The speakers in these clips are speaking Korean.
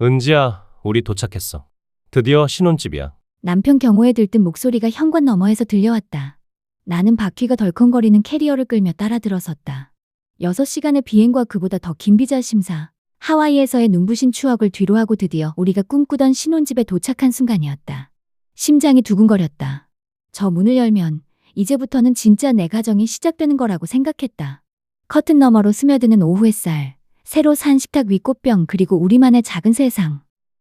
은지야, 우리 도착했어. 드디어 신혼집이야. 남편 경호에 들뜬 목소리가 현관 너머에서 들려왔다. 나는 바퀴가 덜컹거리는 캐리어를 끌며 따라 들어섰다. 6시간의 비행과 그보다 더 긴 비자 심사. 하와이에서의 눈부신 추억을 뒤로하고 드디어 우리가 꿈꾸던 신혼집에 도착한 순간이었다. 심장이 두근거렸다. 저 문을 열면 이제부터는 진짜 내 가정이 시작되는 거라고 생각했다. 커튼 너머로 스며드는 오후 햇살, 새로 산 식탁 위 꽃병, 그리고 우리만의 작은 세상.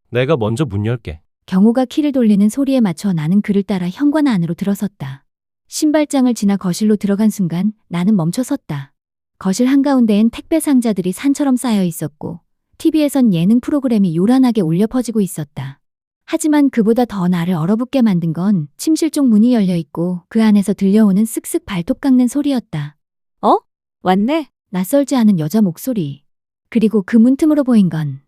내가 먼저 문 열게. 경호가 키를 돌리는 소리에 맞춰 나는 그를 따라 현관 안으로 들어섰다. 신발장을 지나 거실로 들어간 순간 나는 멈춰섰다. 거실 한가운데엔 택배 상자들이 산처럼 쌓여 있었고 TV에선 예능 프로그램이 요란하게 울려 퍼지고 있었다. 하지만 그보다 더 나를 얼어붙게 만든 건 침실 쪽 문이 열려 있고 그 안에서 들려오는 쓱쓱 발톱 깎는 소리였다. 왔네? 낯설지 않은 여자 목소리. 그리고 그 문틈으로 보인 건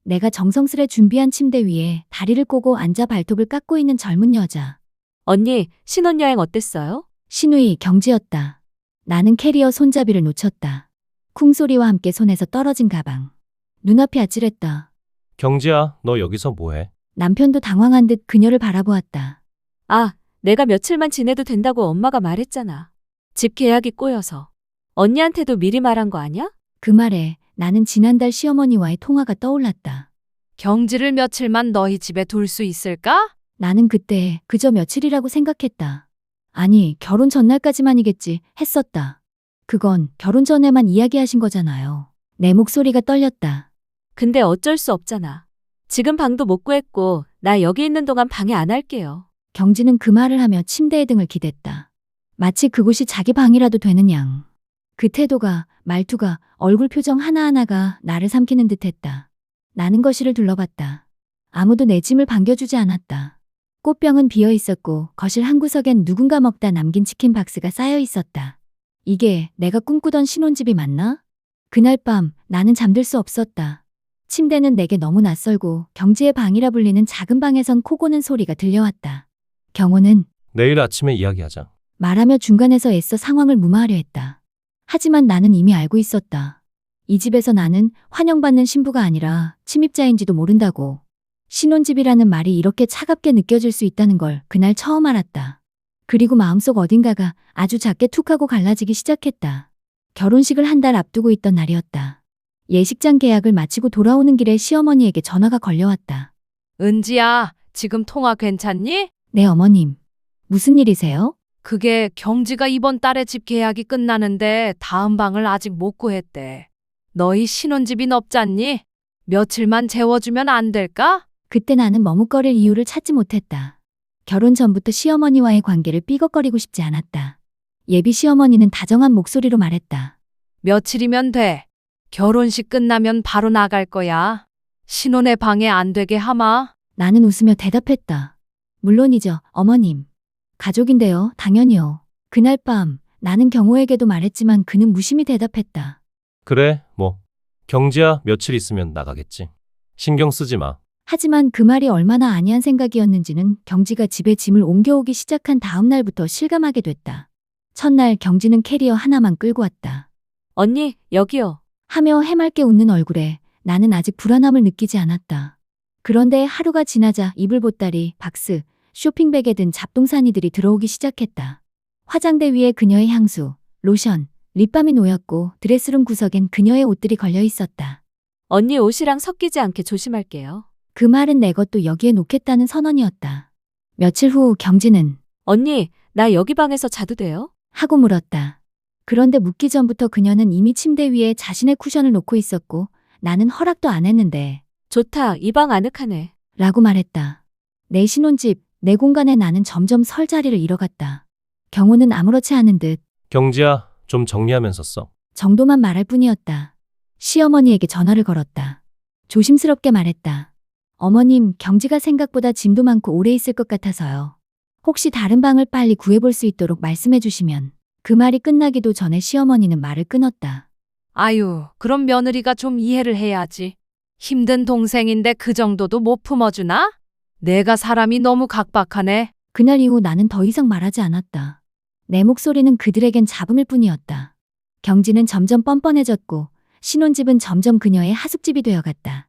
내가 정성스레 준비한 침대 위에 다리를 꼬고 앉아 발톱을 깎고 있는 젊은 여자. 언니, 신혼여행 어땠어요? 신우이 경지였다. 나는 캐리어 손잡이를 놓쳤다. 쿵소리와 함께 손에서 떨어진 가방. 눈앞이 아찔했다. 경지야, 너 여기서 뭐해? 남편도 당황한 듯 그녀를 바라보았다. 아, 내가 며칠만 지내도 된다고 엄마가 말했잖아. 집 계약이 꼬여서. 언니한테도 미리 말한 거 아니야? 그 말에 나는 지난달 시어머니와의 통화가 떠올랐다. 경지를 며칠만 너희 집에 둘 수 있을까? 나는 그때 그저 며칠이라고 생각했다. 아니, 결혼 전날까지만이겠지 했었다. 그건 결혼 전에만 이야기하신 거잖아요. 내 목소리가 떨렸다. 근데 어쩔 수 없잖아. 지금 방도 못 구했고 나 여기 있는 동안 방해 안 할게요. 경지는 그 말을 하며 침대에 등을 기댔다. 마치 그곳이 자기 방이라도 되는 양. 그 태도가, 말투가, 얼굴 표정 하나하나가 나를 삼키는 듯했다. 나는 거실을 둘러봤다. 아무도 내 짐을 반겨주지 않았다. 꽃병은 비어 있었고 거실 한 구석엔 누군가 먹다 남긴 치킨 박스가 쌓여 있었다. 이게 내가 꿈꾸던 신혼집이 맞나? 그날 밤 나는 잠들 수 없었다. 침대는 내게 너무 낯설고 경지의 방이라 불리는 작은 방에선 코 고는 소리가 들려왔다. 경호는 내일 아침에 이야기하자. 말하며 중간에서 애써 상황을 무마하려 했다. 하지만 나는 이미 알고 있었다. 이 집에서 나는 환영받는 신부가 아니라 침입자인지도 모른다고. 신혼집이라는 말이 이렇게 차갑게 느껴질 수 있다는 걸 그날 처음 알았다. 그리고 마음속 어딘가가 아주 작게 툭 하고 갈라지기 시작했다. 결혼식을 한 달 앞두고 있던 날이었다. 예식장 계약을 마치고 돌아오는 길에 시어머니에게 전화가 걸려왔다. 은지야, 지금 통화 괜찮니? 네, 어머님. 무슨 일이세요? 그게 경지가 이번 달에 집 계약이 끝나는데 다음 방을 아직 못 구했대. 너희 신혼집이 넓잖니? 며칠만 재워주면 안 될까? 그때 나는 머뭇거릴 이유를 찾지 못했다. 결혼 전부터 시어머니와의 관계를 삐걱거리고 싶지 않았다. 예비 시어머니는 다정한 목소리로 말했다. 며칠이면 돼. 결혼식 끝나면 바로 나갈 거야. 신혼의 방해 안 되게 하마. 나는 웃으며 대답했다. 물론이죠, 어머님. 가족인데요, 당연히요. 그날 밤 나는 경호에게도 말했지만 그는 무심히 대답했다. 그래, 뭐. 경지야, 며칠 있으면 나가겠지. 신경 쓰지 마. 하지만 그 말이 얼마나 안이한 생각이었는지는 경지가 집에 짐을 옮겨오기 시작한 다음 날부터 실감하게 됐다. 첫날 경지는 캐리어 하나만 끌고 왔다. 언니, 여기요. 하며 해맑게 웃는 얼굴에 나는 아직 불안함을 느끼지 않았다. 그런데 하루가 지나자 이불 보따리, 박스, 쇼핑백에 든 잡동사니들이 들어오기 시작했다. 화장대 위에 그녀의 향수, 로션, 립밤이 놓였고 드레스룸 구석엔 그녀의 옷들이 걸려 있었다. 언니 옷이랑 섞이지 않게 조심할게요. 그 말은 내 것도 여기에 놓겠다는 선언이었다. 며칠 후 경지는 언니, 나 여기 방에서 자도 돼요? 하고 물었다. 그런데 묻기 전부터 그녀는 이미 침대 위에 자신의 쿠션을 놓고 있었고 나는 허락도 안 했는데 좋다, 이 방 아늑하네. 라고 말했다. 내 신혼집, 내 공간에 나는 점점 설 자리를 잃어갔다. 경호는 아무렇지 않은 듯 경지야, 좀 정리하면서 써. 정도만 말할 뿐이었다. 시어머니에게 전화를 걸었다. 조심스럽게 말했다. 어머님, 경지가 생각보다 짐도 많고 오래 있을 것 같아서요. 혹시 다른 방을 빨리 구해볼 수 있도록 말씀해 주시면. 그 말이 끝나기도 전에 시어머니는 말을 끊었다. 아유, 그럼 며느리가 좀 이해를 해야지. 힘든 동생인데 그 정도도 못 품어주나? 내가 사람이 너무 각박하네. 그날 이후 나는 더 이상 말하지 않았다. 내 목소리는 그들에겐 잡음일 뿐이었다. 경지는 점점 뻔뻔해졌고 신혼집은 점점 그녀의 하숙집이 되어갔다.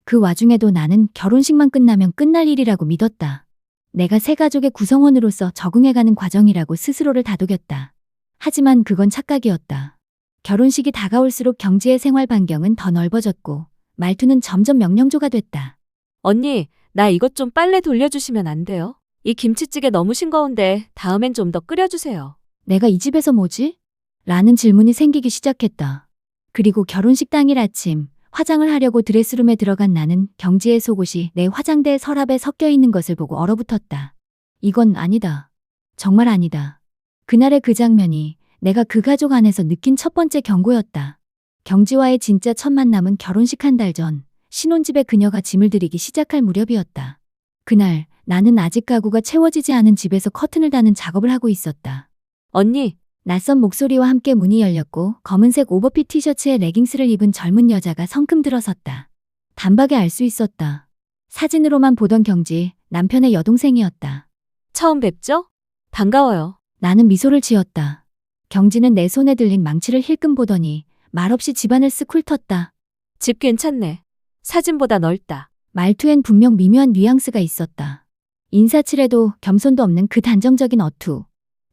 그 와중에도 나는 결혼식만 끝나면 끝날 일이라고 믿었다. 내가 새 가족의 구성원으로서 적응해가는 과정이라고 스스로를 다독였다. 하지만 그건 착각이었다. 결혼식이 다가올수록 경지의 생활 반경은 더 넓어졌고 말투는 점점 명령조가 됐다. 언니, 나 이것 좀 빨래 돌려주시면 안 돼요? 이 김치찌개 너무 싱거운데 다음엔 좀 더 끓여주세요. 내가 이 집에서 뭐지? 라는 질문이 생기기 시작했다. 그리고 결혼식 당일 아침 화장을 하려고 드레스룸에 들어간 나는 경지의 속옷이 내 화장대 서랍에 섞여 있는 것을 보고 얼어붙었다. 이건 아니다. 정말 아니다. 그날의 그 장면이 내가 그 가족 안에서 느낀 첫 번째 경고였다. 경지와의 진짜 첫 만남은 결혼식 한 달 전, 신혼집에 그녀가 짐을 들이기 시작할 무렵이었다. 그날 나는 아직 가구가 채워지지 않은 집에서 커튼을 다는 작업을 하고 있었다. 언니, 낯선 목소리와 함께 문이 열렸고 검은색 오버핏 티셔츠에 레깅스를 입은 젊은 여자가 성큼 들어섰다. 단박에 알 수 있었다. 사진으로만 보던 경지, 남편의 여동생이었다. 처음 뵙죠? 반가워요. 나는 미소를 지었다. 경지는 내 손에 들린 망치를 힐끔 보더니 말없이 집안을 쓱 훑었다. 집 괜찮네. 사진보다 넓다. 말투엔 분명 미묘한 뉘앙스가 있었다. 인사치레도 겸손도 없는 그 단정적인 어투.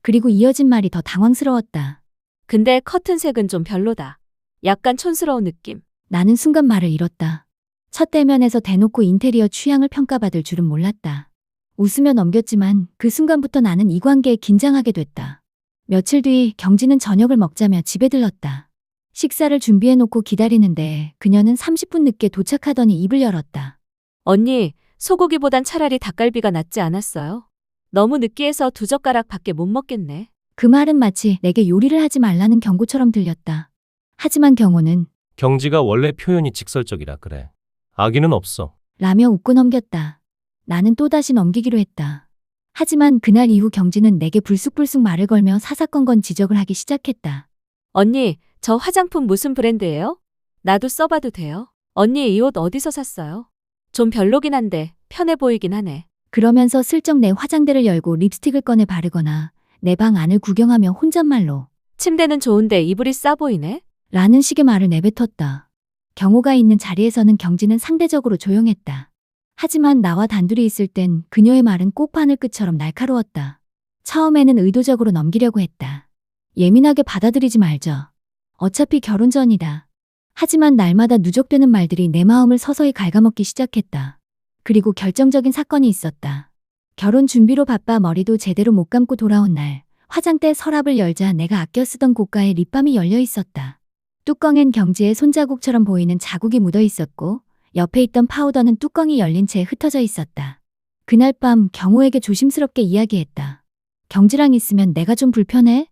그리고 이어진 말이 더 당황스러웠다. 근데 커튼색은 좀 별로다. 약간 촌스러운 느낌. 나는 순간 말을 잃었다. 첫 대면에서 대놓고 인테리어 취향을 평가받을 줄은 몰랐다. 웃으며 넘겼지만 그 순간부터 나는 이 관계에 긴장하게 됐다. 며칠 뒤 경지는 저녁을 먹자며 집에 들렀다. 식사를 준비해놓고 기다리는데 그녀는 30분 늦게 도착하더니 입을 열었다. 언니, 소고기보단 차라리 닭갈비가 낫지 않았어요? 너무 느끼해서 두 젓가락밖에 못 먹겠네. 그 말은 마치 내게 요리를 하지 말라는 경고처럼 들렸다. 하지만 경호는 경지가 원래 표현이 직설적이라 그래. 악의는 없어. 라며 웃고 넘겼다. 나는 또다시 넘기기로 했다. 하지만 그날 이후 경지는 내게 불쑥불쑥 말을 걸며 사사건건 지적을 하기 시작했다. 언니, 저 화장품 무슨 브랜드예요? 나도 써봐도 돼요? 언니, 이 옷 어디서 샀어요? 좀 별로긴 한데 편해 보이긴 하네. 그러면서 슬쩍 내 화장대를 열고 립스틱을 꺼내 바르거나 내 방 안을 구경하며 혼잣말로 침대는 좋은데 이불이 싸 보이네? 라는 식의 말을 내뱉었다. 경호가 있는 자리에서는 경지는 상대적으로 조용했다. 하지만 나와 단둘이 있을 땐 그녀의 말은 꼭 바늘끝처럼 날카로웠다. 처음에는 의도적으로 넘기려고 했다. 예민하게 받아들이지 말자. 어차피 결혼 전이다. 하지만 날마다 누적되는 말들이 내 마음을 서서히 갉아먹기 시작했다. 그리고 결정적인 사건이 있었다. 결혼 준비로 바빠 머리도 제대로 못 감고 돌아온 날, 화장대 서랍을 열자 내가 아껴 쓰던 고가의 립밤이 열려 있었다. 뚜껑엔 경지의 손자국처럼 보이는 자국이 묻어 있었고, 옆에 있던 파우더는 뚜껑이 열린 채 흩어져 있었다. 그날 밤 경호에게 조심스럽게 이야기했다. 경지랑 있으면 내가 좀 불편해?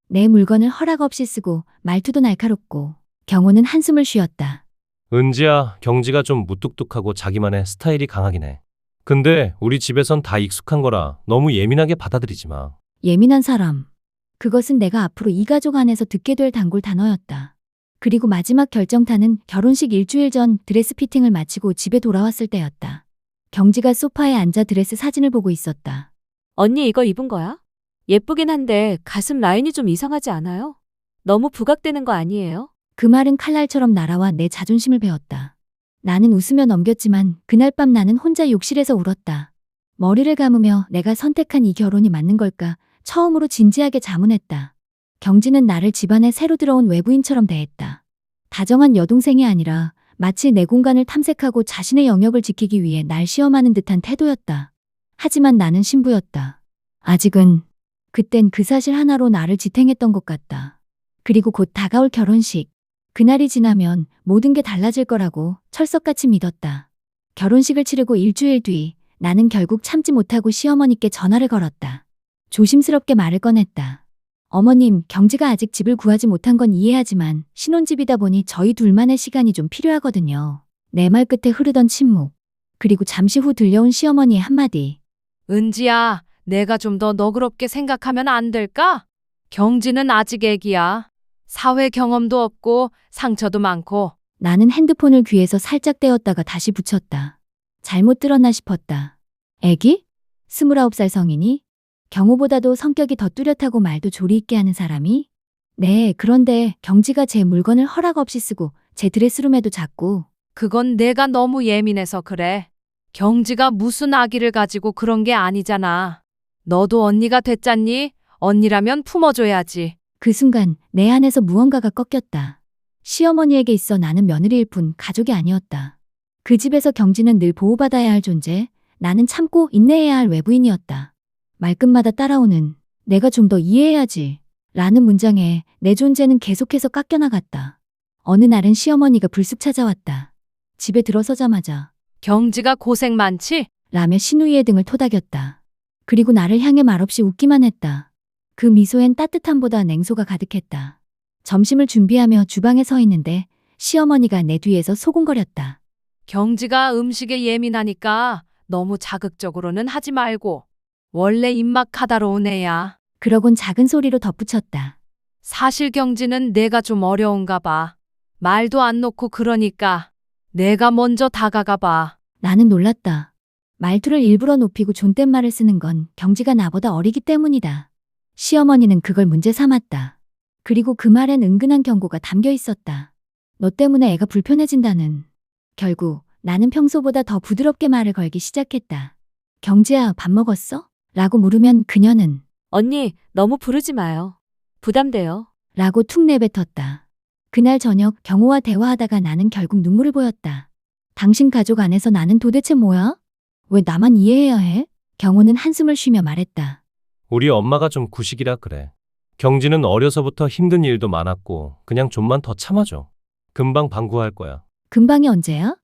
내 물건을 허락 없이 쓰고 말투도 날카롭고 경호는 한숨을 쉬었다. 은지야, 경지가 좀 무뚝뚝하고 자기만의 스타일이 강하긴 해. 근데 우리 집에선 다 익숙한 거라 너무 예민하게 받아들이지 마. 예민한 사람. 그것은 내가 앞으로 이 가족 안에서 듣게 될 단골 단어였다. 그리고 마지막 결정타는 결혼식 일주일 전 드레스 피팅을 마치고 집에 돌아왔을 때였다. 경지가 소파에 앉아 드레스 사진을 보고 있었다. 언니 이거 입은 거야? 예쁘긴 한데 가슴 라인이 좀 이상하지 않아요? 너무 부각되는 거 아니에요? 그 말은 칼날처럼 날아와 내 자존심을 베었다. 나는 웃으며 넘겼지만 그날 밤 나는 혼자 욕실에서 울었다. 머리를 감으며 내가 선택한 이 결혼이 맞는 걸까 처음으로 진지하게 자문했다. 경지는 나를 집안에 새로 들어온 외부인처럼 대했다. 다정한 여동생이 아니라 마치 내 공간을 탐색하고 자신의 영역을 지키기 위해 날 시험하는 듯한 태도였다. 하지만 나는 신부였다. 아직은. 그땐 그 사실 하나로 나를 지탱했던 것 같다. 그리고 곧 다가올 결혼식. 그날이 지나면 모든 게 달라질 거라고 철석같이 믿었다. 결혼식을 치르고 일주일 뒤 나는 결국 참지 못하고 시어머니께 전화를 걸었다. 조심스럽게 말을 꺼냈다. 어머님, 경지가 아직 집을 구하지 못한 건 이해하지만 신혼집이다 보니 저희 둘만의 시간이 좀 필요하거든요. 내 말 끝에 흐르던 침묵. 그리고 잠시 후 들려온 시어머니의 한마디. 은지야, 내가 좀 더 너그럽게 생각하면 안 될까? 경지는 아직 애기야. 사회 경험도 없고 상처도 많고. 나는 핸드폰을 귀에서 살짝 떼었다가 다시 붙였다. 잘못 들었나 싶었다. 애기? 29살 성인이? 경호보다도 성격이 더 뚜렷하고 말도 조리 있게 하는 사람이? 네, 그런데 경지가 제 물건을 허락 없이 쓰고 제 드레스룸에도 자꾸 그건 내가 너무 예민해서 그래. 경지가 무슨 아기를 가지고 그런 게 아니잖아. 너도 언니가 됐잖니? 언니라면 품어줘야지. 그 순간 내 안에서 무언가가 꺾였다. 시어머니에게 있어 나는 며느리일 뿐 가족이 아니었다. 그 집에서 경지는 늘 보호받아야 할 존재, 나는 참고 인내해야 할 외부인이었다. 말끝마다 따라오는 내가 좀 더 이해해야지 라는 문장에 내 존재는 계속해서 깎여나갔다. 어느 날은 시어머니가 불쑥 찾아왔다. 집에 들어서자마자 경지가 고생 많지? 라며 시누이의 등을 토닥였다. 그리고 나를 향해 말없이 웃기만 했다. 그 미소엔 따뜻함보다 냉소가 가득했다. 점심을 준비하며 주방에 서 있는데 시어머니가 내 뒤에서 소곤거렸다. 경지가 음식에 예민하니까 너무 자극적으로는 하지 말고. 원래 입맛 카다로운 애야. 그러곤 작은 소리로 덧붙였다. 사실 경지는 내가 좀 어려운가 봐. 말도 안 놓고 그러니까 내가 먼저 다가가 봐. 나는 놀랐다. 말투를 일부러 높이고 존댓말을 쓰는 건 경지가 나보다 어리기 때문이다. 시어머니는 그걸 문제 삼았다. 그리고 그 말엔 은근한 경고가 담겨 있었다. 너 때문에 애가 불편해진다는. 결국 나는 평소보다 더 부드럽게 말을 걸기 시작했다. 경지야, 밥 먹었어? 라고 물으면 그녀는 언니, 너무 부르지 마요. 부담돼요. 라고 툭 내뱉었다. 그날 저녁 경호와 대화하다가 나는 결국 눈물을 보였다. 당신 가족 안에서 나는 도대체 뭐야? 왜 나만 이해해야 해? 경호는 한숨을 쉬며 말했다. 우리 엄마가 좀 구식이라 그래. 경지는 어려서부터 힘든 일도 많았고 그냥 좀만 더 참아줘. 금방 방구할 거야. 금방이 언제야?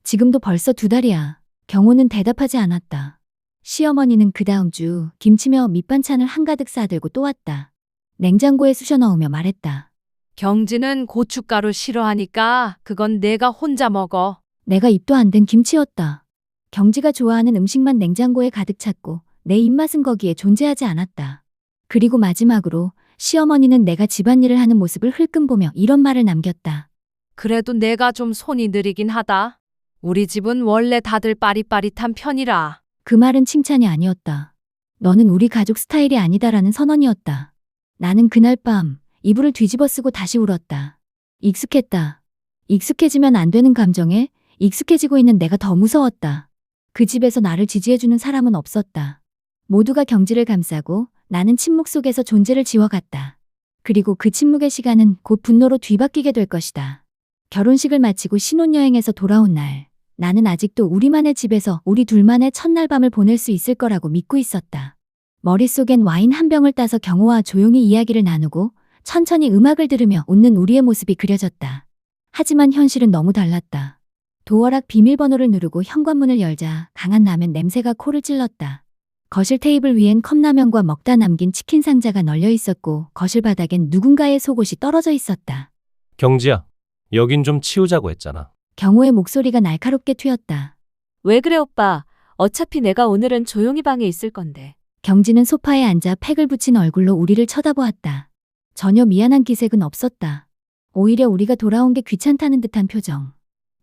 지금도 벌써 2달이야. 경호는 대답하지 않았다. 시어머니는 그 다음 주 김치며 밑반찬을 한가득 싸들고 또 왔다. 냉장고에 쑤셔 넣으며 말했다. 경지는 고춧가루 싫어하니까 그건 내가 혼자 먹어. 내가 입도 안 댄 김치였다. 경지가 좋아하는 음식만 냉장고에 가득 찼고 내 입맛은 거기에 존재하지 않았다. 그리고 마지막으로 시어머니는 내가 집안일을 하는 모습을 흘끔 보며 이런 말을 남겼다. 그래도 내가 좀 손이 느리긴 하다. 우리 집은 원래 다들 빠릿빠릿한 편이라. 그 말은 칭찬이 아니었다. 너는 우리 가족 스타일이 아니다라는 선언이었다. 나는 그날 밤 이불을 뒤집어 쓰고 다시 울었다. 익숙했다. 익숙해지면 안 되는 감정에 익숙해지고 있는 내가 더 무서웠다. 그 집에서 나를 지지해주는 사람은 없었다. 모두가 경지를 감싸고 나는 침묵 속에서 존재를 지워갔다. 그리고 그 침묵의 시간은 곧 분노로 뒤바뀌게 될 것이다. 결혼식을 마치고 신혼여행에서 돌아온 날, 나는 아직도 우리만의 집에서 우리 둘만의 첫날 밤을 보낼 수 있을 거라고 믿고 있었다. 머릿속엔 와인 한 병을 따서 경호와 조용히 이야기를 나누고 천천히 음악을 들으며 웃는 우리의 모습이 그려졌다. 하지만 현실은 너무 달랐다. 도어락 비밀번호를 누르고 현관문을 열자 강한 라면 냄새가 코를 찔렀다. 거실 테이블 위엔 컵라면과 먹다 남긴 치킨 상자가 널려 있었고 거실 바닥엔 누군가의 속옷이 떨어져 있었다. 경지야, 여긴 좀 치우자고 했잖아. 경호의 목소리가 날카롭게 튀었다. 왜 그래, 오빠? 어차피 내가 오늘은 조용히 방에 있을 건데. 경지는 소파에 앉아 팩을 붙인 얼굴로 우리를 쳐다보았다. 전혀 미안한 기색은 없었다. 오히려 우리가 돌아온 게 귀찮다는 듯한 표정.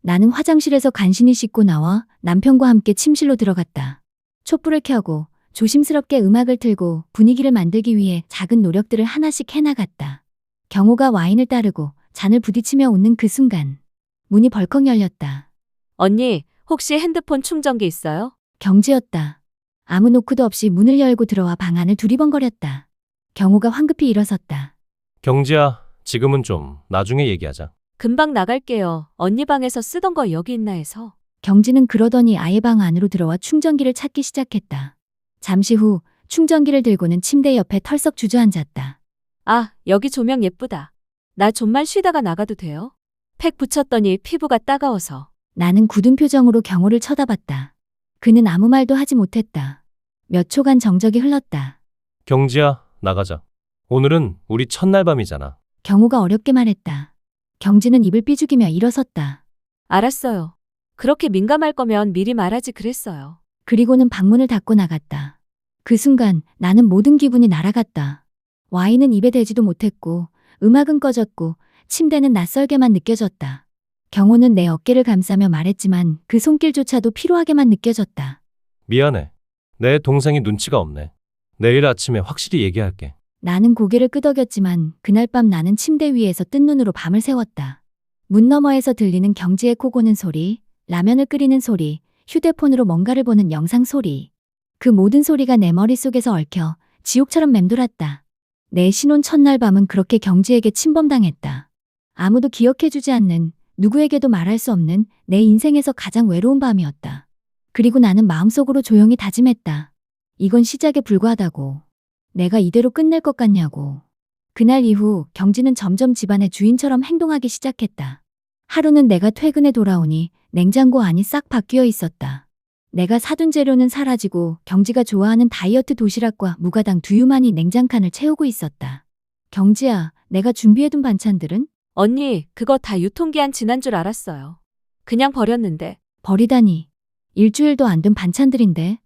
나는 화장실에서 간신히 씻고 나와 남편과 함께 침실로 들어갔다. 촛불을 켜고 조심스럽게 음악을 틀고 분위기를 만들기 위해 작은 노력들을 하나씩 해나갔다. 경호가 와인을 따르고 잔을 부딪히며 웃는 그 순간 문이 벌컥 열렸다. 언니, 혹시 핸드폰 충전기 있어요? 경지였다. 아무 노크도 없이 문을 열고 들어와 방 안을 두리번거렸다. 경호가 황급히 일어섰다. 경지야, 지금은 좀 나중에 얘기하자. 금방 나갈게요. 언니 방에서 쓰던 거 여기 있나 해서. 경지는 그러더니 아예 방 안으로 들어와 충전기를 찾기 시작했다. 잠시 후 충전기를 들고는 침대 옆에 털썩 주저앉았다. 아, 여기 조명 예쁘다. 나 좀만 쉬다가 나가도 돼요? 팩 붙였더니 피부가 따가워서. 나는 굳은 표정으로 경호를 쳐다봤다. 그는 아무 말도 하지 못했다. 몇 초간 정적이 흘렀다. 경지야, 나가자. 오늘은 우리 첫날 밤이잖아. 경호가 어렵게 말했다. 경지는 입을 삐죽이며 일어섰다. 알았어요. 그렇게 민감할 거면 미리 말하지 그랬어요. 그리고는 방문을 닫고 나갔다. 그 순간 나는 모든 기분이 날아갔다. 와인은 입에 대지도 못했고 음악은 꺼졌고 침대는 낯설게만 느껴졌다. 경호는 내 어깨를 감싸며 말했지만 그 손길조차도 피로하게만 느껴졌다. 미안해. 내 동생이 눈치가 없네. 내일 아침에 확실히 얘기할게. 나는 고개를 끄덕였지만 그날 밤 나는 침대 위에서 뜬 눈으로 밤을 새웠다. 문 너머에서 들리는 경지의 코 고는 소리, 라면을 끓이는 소리, 휴대폰으로 뭔가를 보는 영상 소리. 그 모든 소리가 내 머릿속에서 얽혀 지옥처럼 맴돌았다. 내 신혼 첫날 밤은 그렇게 경지에게 침범당했다. 아무도 기억해주지 않는, 누구에게도 말할 수 없는 내 인생에서 가장 외로운 밤이었다. 그리고 나는 마음속으로 조용히 다짐했다. 이건 시작에 불과하다고. 내가 이대로 끝낼 것 같냐고. 그날 이후 경지는 점점 집안의 주인처럼 행동하기 시작했다. 하루는 내가 퇴근해 돌아오니 냉장고 안이 싹 바뀌어 있었다. 내가 사둔 재료는 사라지고 경지가 좋아하는 다이어트 도시락과 무가당 두유만이 냉장칸을 채우고 있었다. 경지야, 내가 준비해둔 반찬들은? 언니, 그거 다 유통기한 지난 줄 알았어요. 그냥 버렸는데. 버리다니. 일주일도 안 된 반찬들인데.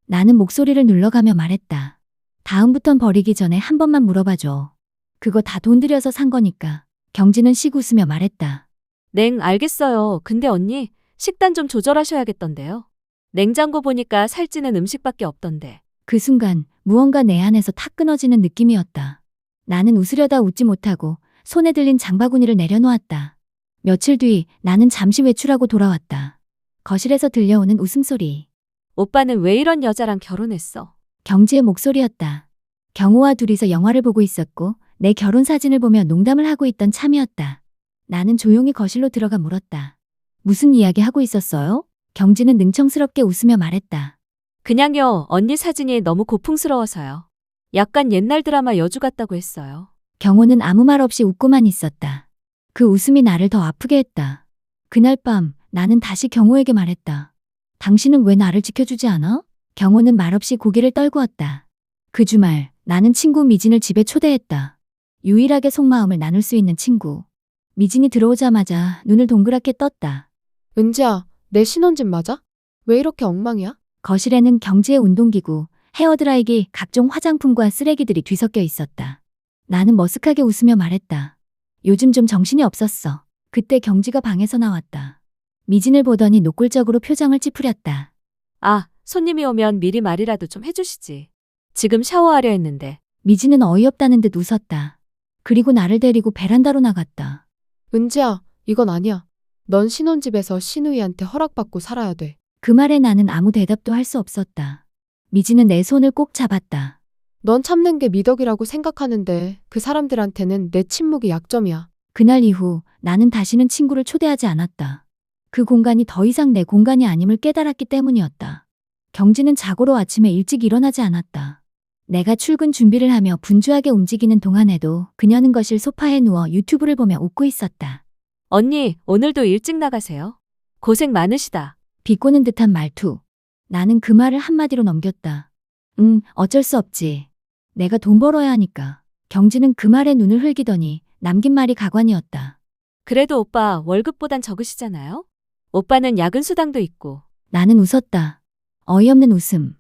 나는 목소리를 눌러가며 말했다. 다음부턴 버리기 전에 한 번만 물어봐줘. 그거 다 돈 들여서 산 거니까. 경지는 씩 웃으며 말했다. 냉, 알겠어요. 근데 언니, 식단 좀 조절하셔야겠던데요. 냉장고 보니까 살찌는 음식밖에 없던데. 그 순간 무언가 내 안에서 탁 끊어지는 느낌이었다. 나는 웃으려다 웃지 못하고 손에 들린 장바구니를 내려놓았다. 며칠 뒤 나는 잠시 외출하고 돌아왔다. 거실에서 들려오는 웃음소리. 오빠는 왜 이런 여자랑 결혼했어? 경지의 목소리였다. 경호와 둘이서 영화를 보고 있었고 내 결혼 사진을 보며 농담을 하고 있던 참이었다. 나는 조용히 거실로 들어가 물었다. 무슨 이야기 하고 있었어요? 경지는 능청스럽게 웃으며 말했다. 그냥요, 언니 사진이 너무 고풍스러워서요. 약간 옛날 드라마 여주 같다고 했어요. 경호는 아무 말 없이 웃고만 있었다. 그 웃음이 나를 더 아프게 했다. 그날 밤 나는 다시 경호에게 말했다. 당신은 왜 나를 지켜주지 않아? 경호는 말없이 고개를 떨구었다. 그 주말 나는 친구 미진을 집에 초대했다. 유일하게 속마음을 나눌 수 있는 친구. 미진이 들어오자마자 눈을 동그랗게 떴다. 은지야, 내 신혼집 맞아? 왜 이렇게 엉망이야? 거실에는 경지의 운동기구, 헤어드라이기, 각종 화장품과 쓰레기들이 뒤섞여 있었다. 나는 머쓱하게 웃으며 말했다. 요즘 좀 정신이 없었어. 그때 경지가 방에서 나왔다. 미진을 보더니 노골적으로 표정을 찌푸렸다. 아, 손님이 오면 미리 말이라도 좀 해주시지. 지금 샤워하려 했는데. 미진은 어이없다는 듯 웃었다. 그리고 나를 데리고 베란다로 나갔다. 은지야, 이건 아니야. 넌 신혼집에서 시누이한테 허락받고 살아야 돼. 그 말에 나는 아무 대답도 할 수 없었다. 미진은 내 손을 꼭 잡았다. 넌 참는 게 미덕이라고 생각하는데 그 사람들한테는 내 침묵이 약점이야. 그날 이후 나는 다시는 친구를 초대하지 않았다. 그 공간이 더 이상 내 공간이 아님을 깨달았기 때문이었다. 경지는 자고로 아침에 일찍 일어나지 않았다. 내가 출근 준비를 하며 분주하게 움직이는 동안에도 그녀는 거실 소파에 누워 유튜브를 보며 웃고 있었다. 언니, 오늘도 일찍 나가세요. 고생 많으시다. 비꼬는 듯한 말투. 나는 그 말을 한마디로 넘겼다. 어쩔 수 없지. 내가 돈 벌어야 하니까. 경지는 그 말에 눈을 흘기더니 남긴 말이 가관이었다. 그래도 오빠 월급보단 적으시잖아요? 오빠는 야근 수당도 있고. 나는 웃었다. 어이없는 웃음.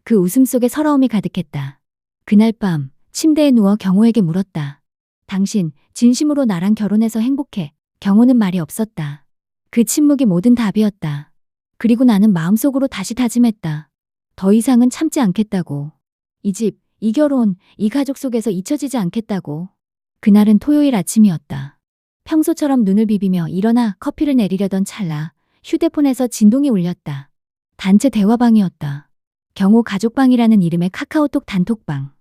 그 웃음 속에 서러움이 가득했다. 그날 밤 침대에 누워 경호에게 물었다. 당신 진심으로 나랑 결혼해서 행복해? 경호는 말이 없었다. 그 침묵이 모든 답이었다. 그리고 나는 마음속으로 다시 다짐했다. 더 이상은 참지 않겠다고. 이 집, 이 결혼, 이 가족 속에서 잊혀지지 않겠다고. 그날은 토요일 아침이었다. 평소처럼 눈을 비비며 일어나 커피를 내리려던 찰나 휴대폰에서 진동이 울렸다. 단체 대화방이었다. 경호 가족방이라는 이름의 카카오톡 단톡방.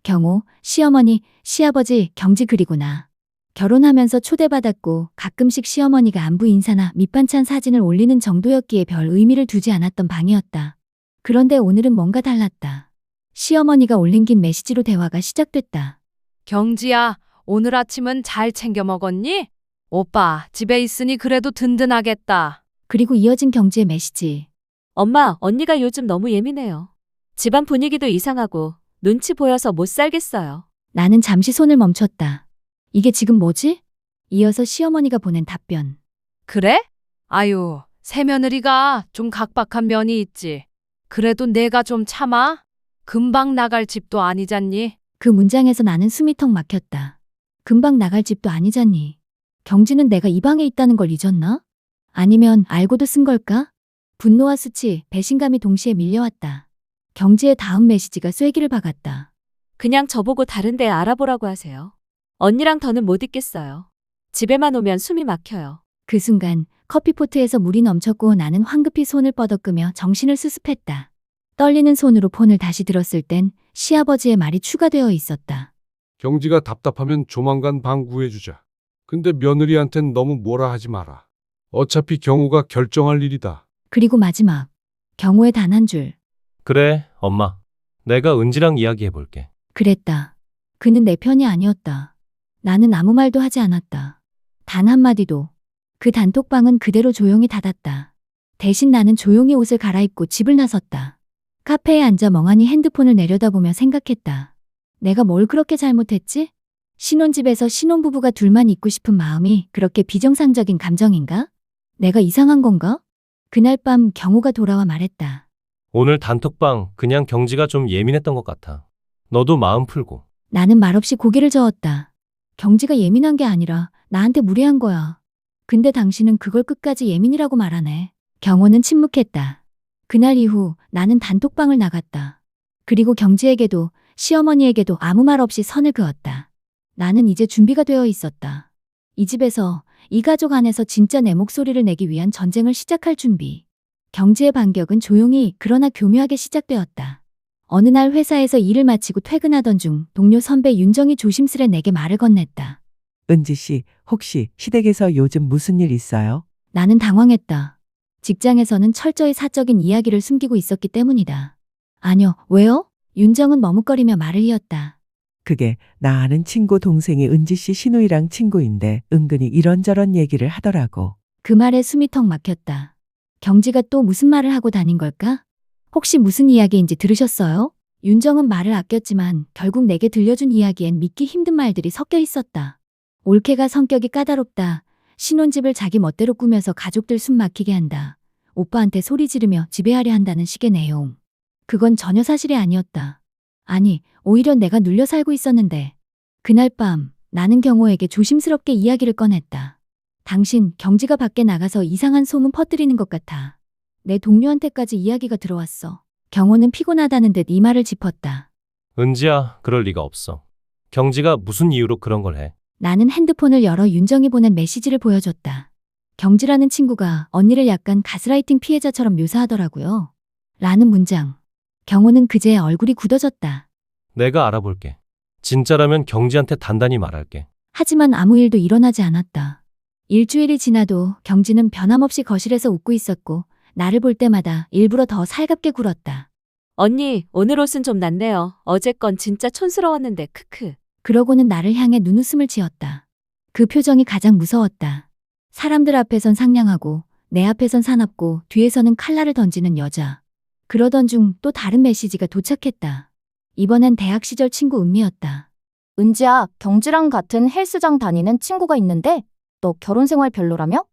경호, 시어머니, 시아버지, 경지 그리고 나. 결혼하면서 초대받았고 가끔씩 시어머니가 안부 인사나 밑반찬 사진을 올리는 정도였기에 별 의미를 두지 않았던 방이었다. 그런데 오늘은 뭔가 달랐다. 시어머니가 올린 긴 메시지로 대화가 시작됐다. 경지야, 오늘 아침은 잘 챙겨 먹었니? 오빠, 집에 있으니 그래도 든든하겠다. 그리고 이어진 경지의 메시지. 엄마, 언니가 요즘 너무 예민해요. 집안 분위기도 이상하고 눈치 보여서 못 살겠어요. 나는 잠시 손을 멈췄다. 이게 지금 뭐지? 이어서 시어머니가 보낸 답변. 그래? 아유, 새며느리가 좀 각박한 면이 있지. 그래도 내가 좀 참아? 금방 나갈 집도 아니잖니? 그 문장에서 나는 숨이 턱 막혔다. 금방 나갈 집도 아니잖니. 경지는 내가 이 방에 있다는 걸 잊었나? 아니면 알고도 쓴 걸까? 분노와 수치, 배신감이 동시에 밀려왔다. 경지의 다음 메시지가 쐐기를 박았다. 그냥 저보고 다른 데 알아보라고 하세요. 언니랑 더는 못 있겠어요. 집에만 오면 숨이 막혀요. 그 순간 커피포트에서 물이 넘쳤고 나는 황급히 손을 뻗어끄며 정신을 수습했다. 떨리는 손으로 폰을 다시 들었을 땐 시아버지의 말이 추가되어 있었다. 경지가 답답하면 조만간 방 구해주자. 근데 며느리한텐 너무 뭐라 하지 마라. 어차피 경우가 결정할 일이다. 그리고 마지막. 경호의 단 한 줄. 그래, 엄마. 내가 은지랑 이야기해볼게. 그랬다. 그는 내 편이 아니었다. 나는 아무 말도 하지 않았다. 단 한마디도. 그 단톡방은 그대로 조용히 닫았다. 대신 나는 조용히 옷을 갈아입고 집을 나섰다. 카페에 앉아 멍하니 핸드폰을 내려다보며 생각했다. 내가 뭘 그렇게 잘못했지? 신혼집에서 신혼부부가 둘만 있고 싶은 마음이 그렇게 비정상적인 감정인가? 내가 이상한 건가? 그날 밤 경호가 돌아와 말했다. 오늘 단톡방 그냥 경지가 좀 예민했던 것 같아. 너도 마음 풀고. 나는 말없이 고개를 저었다. 경지가 예민한 게 아니라 나한테 무례한 거야. 근데 당신은 그걸 끝까지 예민이라고 말하네. 경호는 침묵했다. 그날 이후 나는 단톡방을 나갔다. 그리고 경지에게도 시어머니에게도 아무 말 없이 선을 그었다. 나는 이제 준비가 되어 있었다. 이 집에서, 이 가족 안에서 진짜 내 목소리를 내기 위한 전쟁을 시작할 준비. 경지의 반격은 조용히 그러나 교묘하게 시작되었다. 어느 날 회사에서 일을 마치고 퇴근하던 중 동료 선배 윤정이 조심스레 내게 말을 건넸다. 은지 씨, 혹시 시댁에서 요즘 무슨 일 있어요? 나는 당황했다. 직장에서는 철저히 사적인 이야기를 숨기고 있었기 때문이다. 아니요, 왜요? 윤정은 머뭇거리며 말을 이었다. 그게 나 아는 친구 동생이 은지 씨 시누이랑 친구인데 은근히 이런저런 얘기를 하더라고. 그 말에 숨이 턱 막혔다. 경지가 또 무슨 말을 하고 다닌 걸까? 혹시 무슨 이야기인지 들으셨어요? 윤정은 말을 아꼈지만 결국 내게 들려준 이야기엔 믿기 힘든 말들이 섞여 있었다. 올케가 성격이 까다롭다. 신혼집을 자기 멋대로 꾸며서 가족들 숨 막히게 한다. 오빠한테 소리 지르며 지배하려 한다는 식의 내용. 그건 전혀 사실이 아니었다. 아니, 오히려 내가 눌려 살고 있었는데. 그날 밤 나는 경호에게 조심스럽게 이야기를 꺼냈다. 당신 경지가 밖에 나가서 이상한 소문 퍼뜨리는 것 같아. 내 동료한테까지 이야기가 들어왔어. 경호는 피곤하다는 듯 이 말을 짚었다. 은지야, 그럴 리가 없어. 경지가 무슨 이유로 그런 걸 해? 나는 핸드폰을 열어 윤정이 보낸 메시지를 보여줬다. 경지라는 친구가 언니를 약간 가스라이팅 피해자처럼 묘사하더라고요. 라는 문장. 경호는 그제 얼굴이 굳어졌다. 내가 알아볼게. 진짜라면 경지한테 단단히 말할게. 하지만 아무 일도 일어나지 않았다. 일주일이 지나도 경지는 변함없이 거실에서 웃고 있었고 나를 볼 때마다 일부러 더 살갑게 굴었다. 언니, 오늘 옷은 좀 낫네요. 어제 건 진짜 촌스러웠는데 크크. 그러고는 나를 향해 눈웃음을 지었다. 그 표정이 가장 무서웠다. 사람들 앞에선 상냥하고 내 앞에선 사납고 뒤에서는 칼날을 던지는 여자. 그러던 중 또 다른 메시지가 도착했다. 이번엔 대학 시절 친구 은미였다. 은지야, 경지랑 같은 헬스장 다니는 친구가 있는데 너 결혼 생활 별로라며?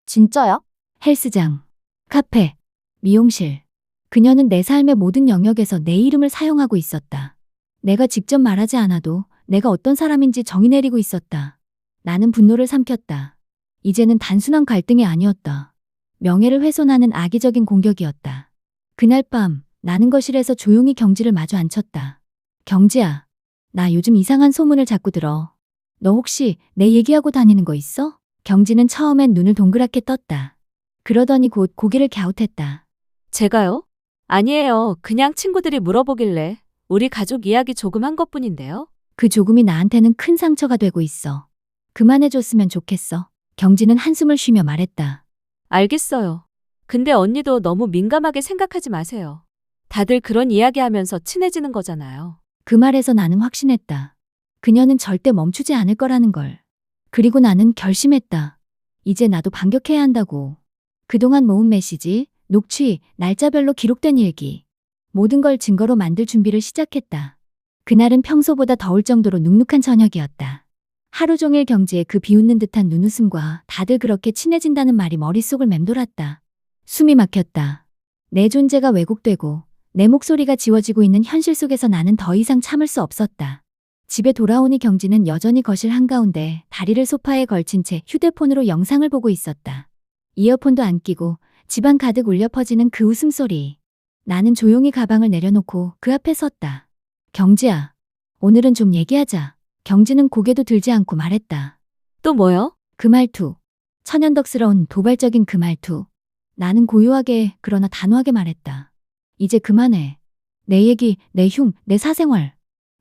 진짜야? 헬스장, 카페, 미용실. 그녀는 내 삶의 모든 영역에서 내 이름을 사용하고 있었다. 내가 직접 말하지 않아도 내가 어떤 사람인지 정의 내리고 있었다. 나는 분노를 삼켰다. 이제는 단순한 갈등이 아니었다. 명예를 훼손하는 악의적인 공격이었다. 그날 밤 나는 거실에서 조용히 경지를 마주 앉혔다. 경지야, 나 요즘 이상한 소문을 자꾸 들어. 너 혹시 내 얘기하고 다니는 거 있어? 경지는 처음엔 눈을 동그랗게 떴다. 그러더니 곧 고개를 갸웃했다. 제가요? 아니에요. 그냥 친구들이 물어보길래 우리 가족 이야기 조금 한 것뿐인데요. 그 조금이 나한테는 큰 상처가 되고 있어. 그만해줬으면 좋겠어. 경지는 한숨을 쉬며 말했다. 알겠어요. 근데 언니도 너무 민감하게 생각하지 마세요. 다들 그런 이야기하면서 친해지는 거잖아요. 그 말에서 나는 확신했다. 그녀는 절대 멈추지 않을 거라는 걸. 그리고 나는 결심했다. 이제 나도 반격해야 한다고. 그동안 모은 메시지, 녹취, 날짜별로 기록된 일기. 모든 걸 증거로 만들 준비를 시작했다. 그날은 평소보다 더울 정도로 눅눅한 저녁이었다. 하루 종일 경지의 그 비웃는 듯한 눈웃음과 다들 그렇게 친해진다는 말이 머릿속을 맴돌았다. 숨이 막혔다. 내 존재가 왜곡되고 내 목소리가 지워지고 있는 현실 속에서 나는 더 이상 참을 수 없었다. 집에 돌아오니 경지는 여전히 거실 한가운데 다리를 소파에 걸친 채 휴대폰으로 영상을 보고 있었다. 이어폰도 안 끼고 집안 가득 울려 퍼지는 그 웃음소리. 나는 조용히 가방을 내려놓고 그 앞에 섰다. 경지야, 오늘은 좀 얘기하자. 경지는 고개도 들지 않고 말했다. 또 뭐요? 그 말투, 천연덕스러운 도발적인 그 말투. 나는 고요하게 그러나 단호하게 말했다. 이제 그만해. 내 얘기, 내 흉, 내 사생활.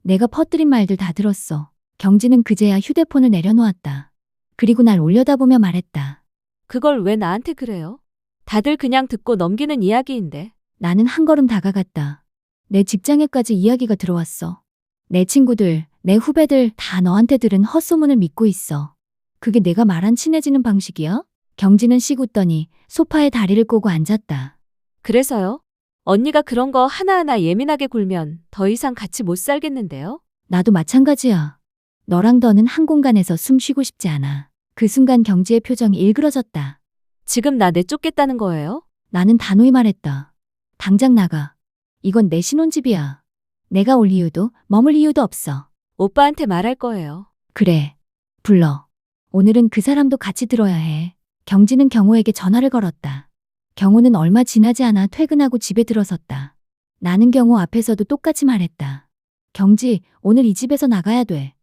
내가 퍼뜨린 말들 다 들었어. 경지는 그제야 휴대폰을 내려놓았다. 그리고 날 올려다보며 말했다. 그걸 왜 나한테 그래요? 다들 그냥 듣고 넘기는 이야기인데. 나는 한 걸음 다가갔다. 내 직장에까지 이야기가 들어왔어. 내 친구들, 내 후배들 다 너한테 들은 헛소문을 믿고 있어. 그게 내가 말한 친해지는 방식이야? 경지는 씩 웃더니 소파에 다리를 꼬고 앉았다. 그래서요? 언니가 그런 거 하나하나 예민하게 굴면 더 이상 같이 못 살겠는데요? 나도 마찬가지야. 너랑 더는 한 공간에서 숨 쉬고 싶지 않아. 그 순간 경지의 표정이 일그러졌다. 지금 나 내쫓겠다는 거예요? 나는 단호히 말했다. 당장 나가. 이건 내 신혼집이야. 내가 올 이유도 머물 이유도 없어. 오빠한테 말할 거예요. 그래. 불러. 오늘은 그 사람도 같이 들어야 해. 경지는 경호에게 전화를 걸었다. 경호는 얼마 지나지 않아 퇴근하고 집에 들어섰다. 나는 경호 앞에서도 똑같이 말했다. 경지, 오늘 이 집에서 나가야 돼.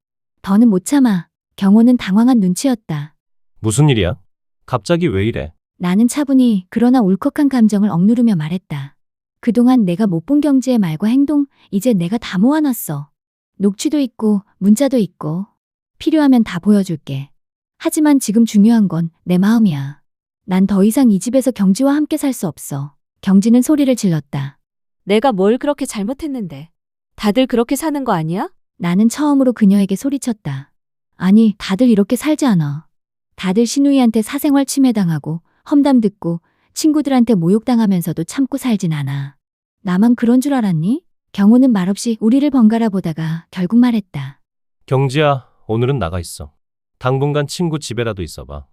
더는 못 참아. 경호는 당황한 눈치였다. 무슨 일이야? 갑자기 왜 이래? 나는 차분히 그러나 울컥한 감정을 억누르며 말했다. 그동안 내가 못 본 경지의 말과 행동, 이제 내가 다 모아놨어. 녹취도 있고 문자도 있고 필요하면 다 보여줄게. 하지만 지금 중요한 건 내 마음이야. 난 더 이상 이 집에서 경지와 함께 살 수 없어. 경지는 소리를 질렀다. 내가 뭘 그렇게 잘못했는데. 다들 그렇게 사는 거 아니야? 나는 처음으로 그녀에게 소리쳤다. 아니, 다들 이렇게 살지 않아. 다들 신우이한테 사생활 침해당하고 험담 듣고 친구들한테 모욕당하면서도 참고 살진 않아. 나만 그런 줄 알았니? 경호는 말없이 우리를 번갈아 보다가 결국 말했다. 경지야, 오늘은 나가 있어. 당분간 친구 집에라도 있어봐.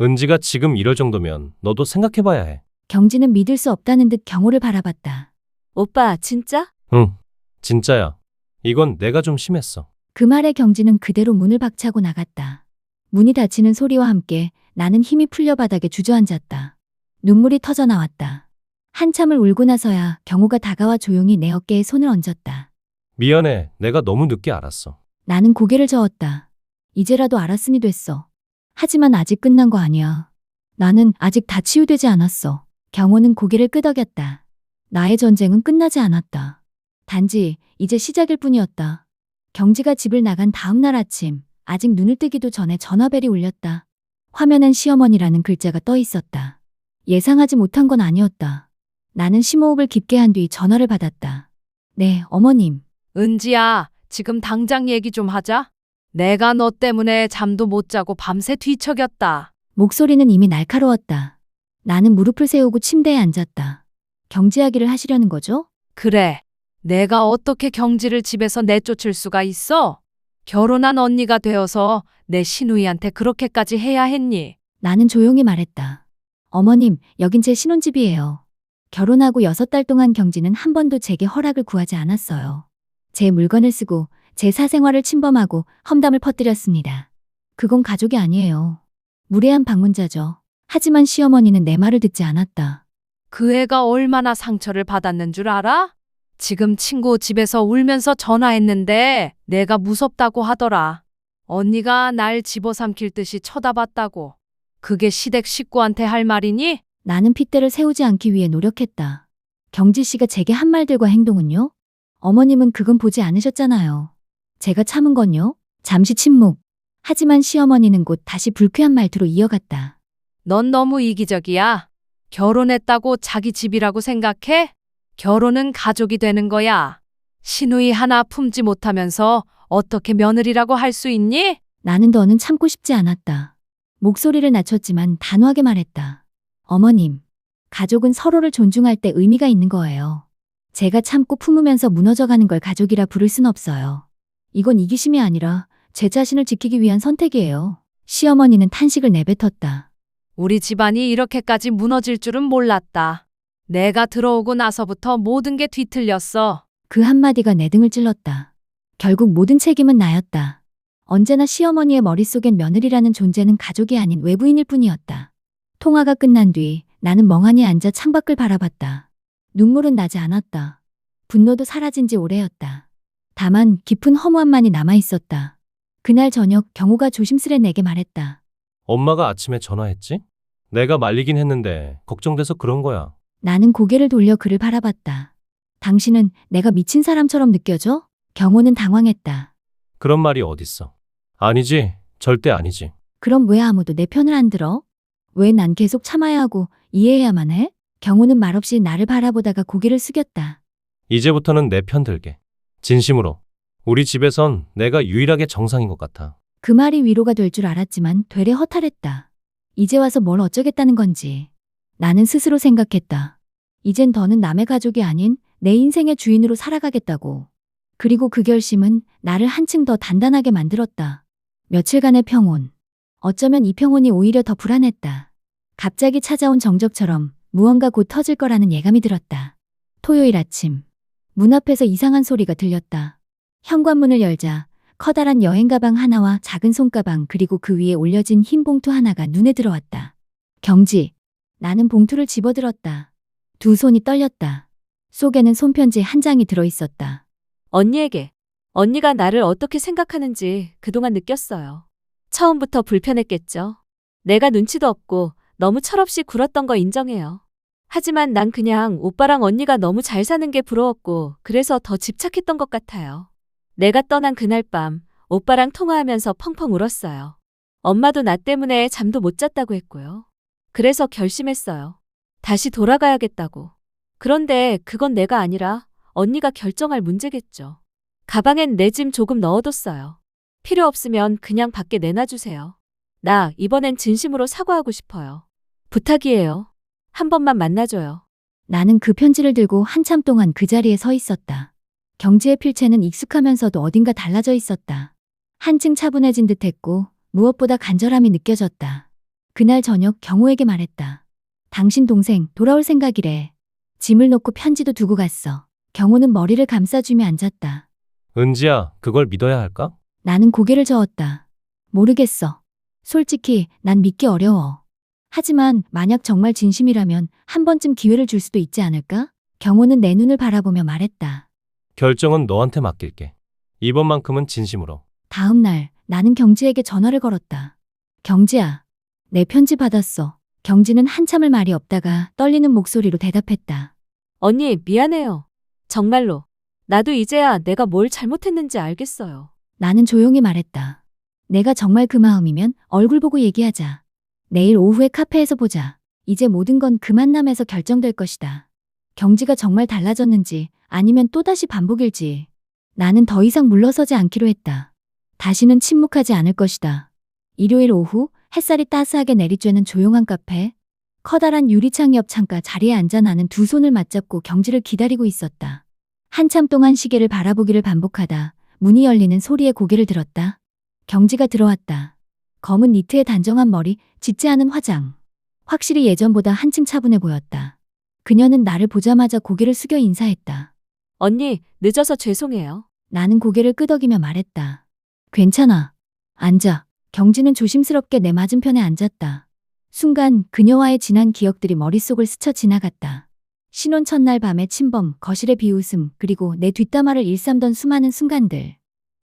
은지가 지금 이럴 정도면 너도 생각해봐야 해. 경지는 믿을 수 없다는 듯 경호를 바라봤다. 오빠, 진짜? 응, 진짜야. 이건 내가 좀 심했어. 그 말에 경지는 그대로 문을 박차고 나갔다. 문이 닫히는 소리와 함께 나는 힘이 풀려 바닥에 주저앉았다. 눈물이 터져 나왔다. 한참을 울고 나서야 경호가 다가와 조용히 내 어깨에 손을 얹었다. 미안해, 내가 너무 늦게 알았어. 나는 고개를 저었다. 이제라도 알았으니 됐어. 하지만 아직 끝난 거 아니야. 나는 아직 다 치유되지 않았어. 경호는 고개를 끄덕였다. 나의 전쟁은 끝나지 않았다. 단지 이제 시작일 뿐이었다. 경지가 집을 나간 다음 날 아침, 아직 눈을 뜨기도 전에 전화벨이 울렸다. 화면엔 시어머니라는 글자가 떠 있었다. 예상하지 못한 건 아니었다. 나는 심호흡을 깊게 한 뒤 전화를 받았다. 네, 어머님. 은지야, 지금 당장 얘기 좀 하자. 내가 너 때문에 잠도 못 자고 밤새 뒤척였다. 목소리는 이미 날카로웠다. 나는 무릎을 세우고 침대에 앉았다. 경지하기를 하시려는 거죠? 그래. 내가 어떻게 경지를 집에서 내쫓을 수가 있어? 결혼한 언니가 되어서 내 시누이한테 그렇게까지 해야 했니? 나는 조용히 말했다. 어머님, 여긴 제 신혼집이에요. 결혼하고 6달 동안 경지는 한 번도 제게 허락을 구하지 않았어요. 제 물건을 쓰고 제 사생활을 침범하고 험담을 퍼뜨렸습니다. 그건 가족이 아니에요. 무례한 방문자죠. 하지만 시어머니는 내 말을 듣지 않았다. 그 애가 얼마나 상처를 받았는 줄 알아? 지금 친구 집에서 울면서 전화했는데 내가 무섭다고 하더라. 언니가 날 집어삼킬 듯이 쳐다봤다고. 그게 시댁 식구한테 할 말이니? 나는 핏대를 세우지 않기 위해 노력했다. 경지 씨가 제게 한 말들과 행동은요? 어머님은 그건 보지 않으셨잖아요. 제가 참은 건요? 잠시 침묵. 하지만 시어머니는 곧 다시 불쾌한 말투로 이어갔다. 넌 너무 이기적이야. 결혼했다고 자기 집이라고 생각해? 결혼은 가족이 되는 거야. 시누이 하나 품지 못하면서 어떻게 며느리라고 할 수 있니? 나는 더는 참고 싶지 않았다. 목소리를 낮췄지만 단호하게 말했다. 어머님, 가족은 서로를 존중할 때 의미가 있는 거예요. 제가 참고 품으면서 무너져가는 걸 가족이라 부를 순 없어요. 이건 이기심이 아니라 제 자신을 지키기 위한 선택이에요. 시어머니는 탄식을 내뱉었다. 우리 집안이 이렇게까지 무너질 줄은 몰랐다. 내가 들어오고 나서부터 모든 게 뒤틀렸어. 그 한마디가 내 등을 찔렀다. 결국 모든 책임은 나였다. 언제나 시어머니의 머릿속엔 며느리라는 존재는 가족이 아닌 외부인일 뿐이었다. 통화가 끝난 뒤 나는 멍하니 앉아 창밖을 바라봤다. 눈물은 나지 않았다. 분노도 사라진 지 오래였다. 다만 깊은 허무함만이 남아있었다. 그날 저녁 경호가 조심스레 내게 말했다. 엄마가 아침에 전화했지? 내가 말리긴 했는데 걱정돼서 그런 거야. 나는 고개를 돌려 그를 바라봤다. 당신은 내가 미친 사람처럼 느껴져? 경호는 당황했다. 그런 말이 어딨어. 아니지. 절대 아니지. 그럼 왜 아무도 내 편을 안 들어? 왜 난 계속 참아야 하고 이해해야만 해? 경호는 말없이 나를 바라보다가 고개를 숙였다. 이제부터는 내 편 들게. 진심으로. 우리 집에선 내가 유일하게 정상인 것 같아. 그 말이 위로가 될 줄 알았지만 되레 허탈했다. 이제 와서 뭘 어쩌겠다는 건지. 나는 스스로 생각했다. 이젠 더는 남의 가족이 아닌 내 인생의 주인으로 살아가겠다고. 그리고 그 결심은 나를 한층 더 단단하게 만들었다. 며칠간의 평온. 어쩌면 이 평온이 오히려 더 불안했다. 갑자기 찾아온 정적처럼 무언가 곧 터질 거라는 예감이 들었다. 토요일 아침. 문 앞에서 이상한 소리가 들렸다. 현관문을 열자 커다란 여행 가방 하나와 작은 손가방 그리고 그 위에 올려진 흰 봉투 하나가 눈에 들어왔다. 경지. 나는 봉투를 집어들었다. 두 손이 떨렸다. 속에는 손편지 한 장이 들어있었다. 언니에게. 언니가 나를 어떻게 생각하는지 그동안 느꼈어요. 처음부터 불편했겠죠. 내가 눈치도 없고 너무 철없이 굴었던 거 인정해요. 하지만 난 그냥 오빠랑 언니가 너무 잘 사는 게 부러웠고 그래서 더 집착했던 것 같아요. 내가 떠난 그날 밤 오빠랑 통화하면서 펑펑 울었어요. 엄마도 나 때문에 잠도 못 잤다고 했고요. 그래서 결심했어요. 다시 돌아가야겠다고. 그런데 그건 내가 아니라 언니가 결정할 문제겠죠. 가방엔 내 짐 조금 넣어뒀어요. 필요 없으면 그냥 밖에 내놔주세요. 나 이번엔 진심으로 사과하고 싶어요. 부탁이에요. 한 번만 만나줘요. 나는 그 편지를 들고 한참 동안 그 자리에 서 있었다. 경지의 필체는 익숙하면서도 어딘가 달라져 있었다. 한층 차분해진 듯했고 무엇보다 간절함이 느껴졌다. 그날 저녁 경호에게 말했다. 당신 동생 돌아올 생각이래. 짐을 놓고 편지도 두고 갔어. 경호는 머리를 감싸주며 앉았다. 은지야, 그걸 믿어야 할까? 나는 고개를 저었다. 모르겠어. 솔직히 난 믿기 어려워. 하지만 만약 정말 진심이라면 한 번쯤 기회를 줄 수도 있지 않을까? 경호는 내 눈을 바라보며 말했다. 결정은 너한테 맡길게. 이번만큼은 진심으로. 다음 날 나는 경지에게 전화를 걸었다. 경지야, 내 편지 받았어. 경지는 한참을 말이 없다가 떨리는 목소리로 대답했다. 언니, 미안해요. 정말로. 나도 이제야 내가 뭘 잘못했는지 알겠어요. 나는 조용히 말했다. 내가 정말 그 마음이면 얼굴 보고 얘기하자. 내일 오후에 카페에서 보자. 이제 모든 건 그 만남에서 결정될 것이다. 경지가 정말 달라졌는지 아니면 또다시 반복일지. 나는 더 이상 물러서지 않기로 했다. 다시는 침묵하지 않을 것이다. 일요일 오후 햇살이 따스하게 내리쬐는 조용한 카페. 커다란 유리창 옆 창가 자리에 앉아 나는 두 손을 맞잡고 경지를 기다리고 있었다. 한참 동안 시계를 바라보기를 반복하다 문이 열리는 소리에 고개를 들었다. 경지가 들어왔다. 검은 니트에 단정한 머리, 짙지 않은 화장. 확실히 예전보다 한층 차분해 보였다. 그녀는 나를 보자마자 고개를 숙여 인사했다. 언니, 늦어서 죄송해요. 나는 고개를 끄덕이며 말했다. 괜찮아. 앉아. 경지는 조심스럽게 내 맞은편에 앉았다. 순간 그녀와의 지난 기억들이 머릿속을 스쳐 지나갔다. 신혼 첫날 밤의 침범, 거실의 비웃음, 그리고 내 뒷담화를 일삼던 수많은 순간들.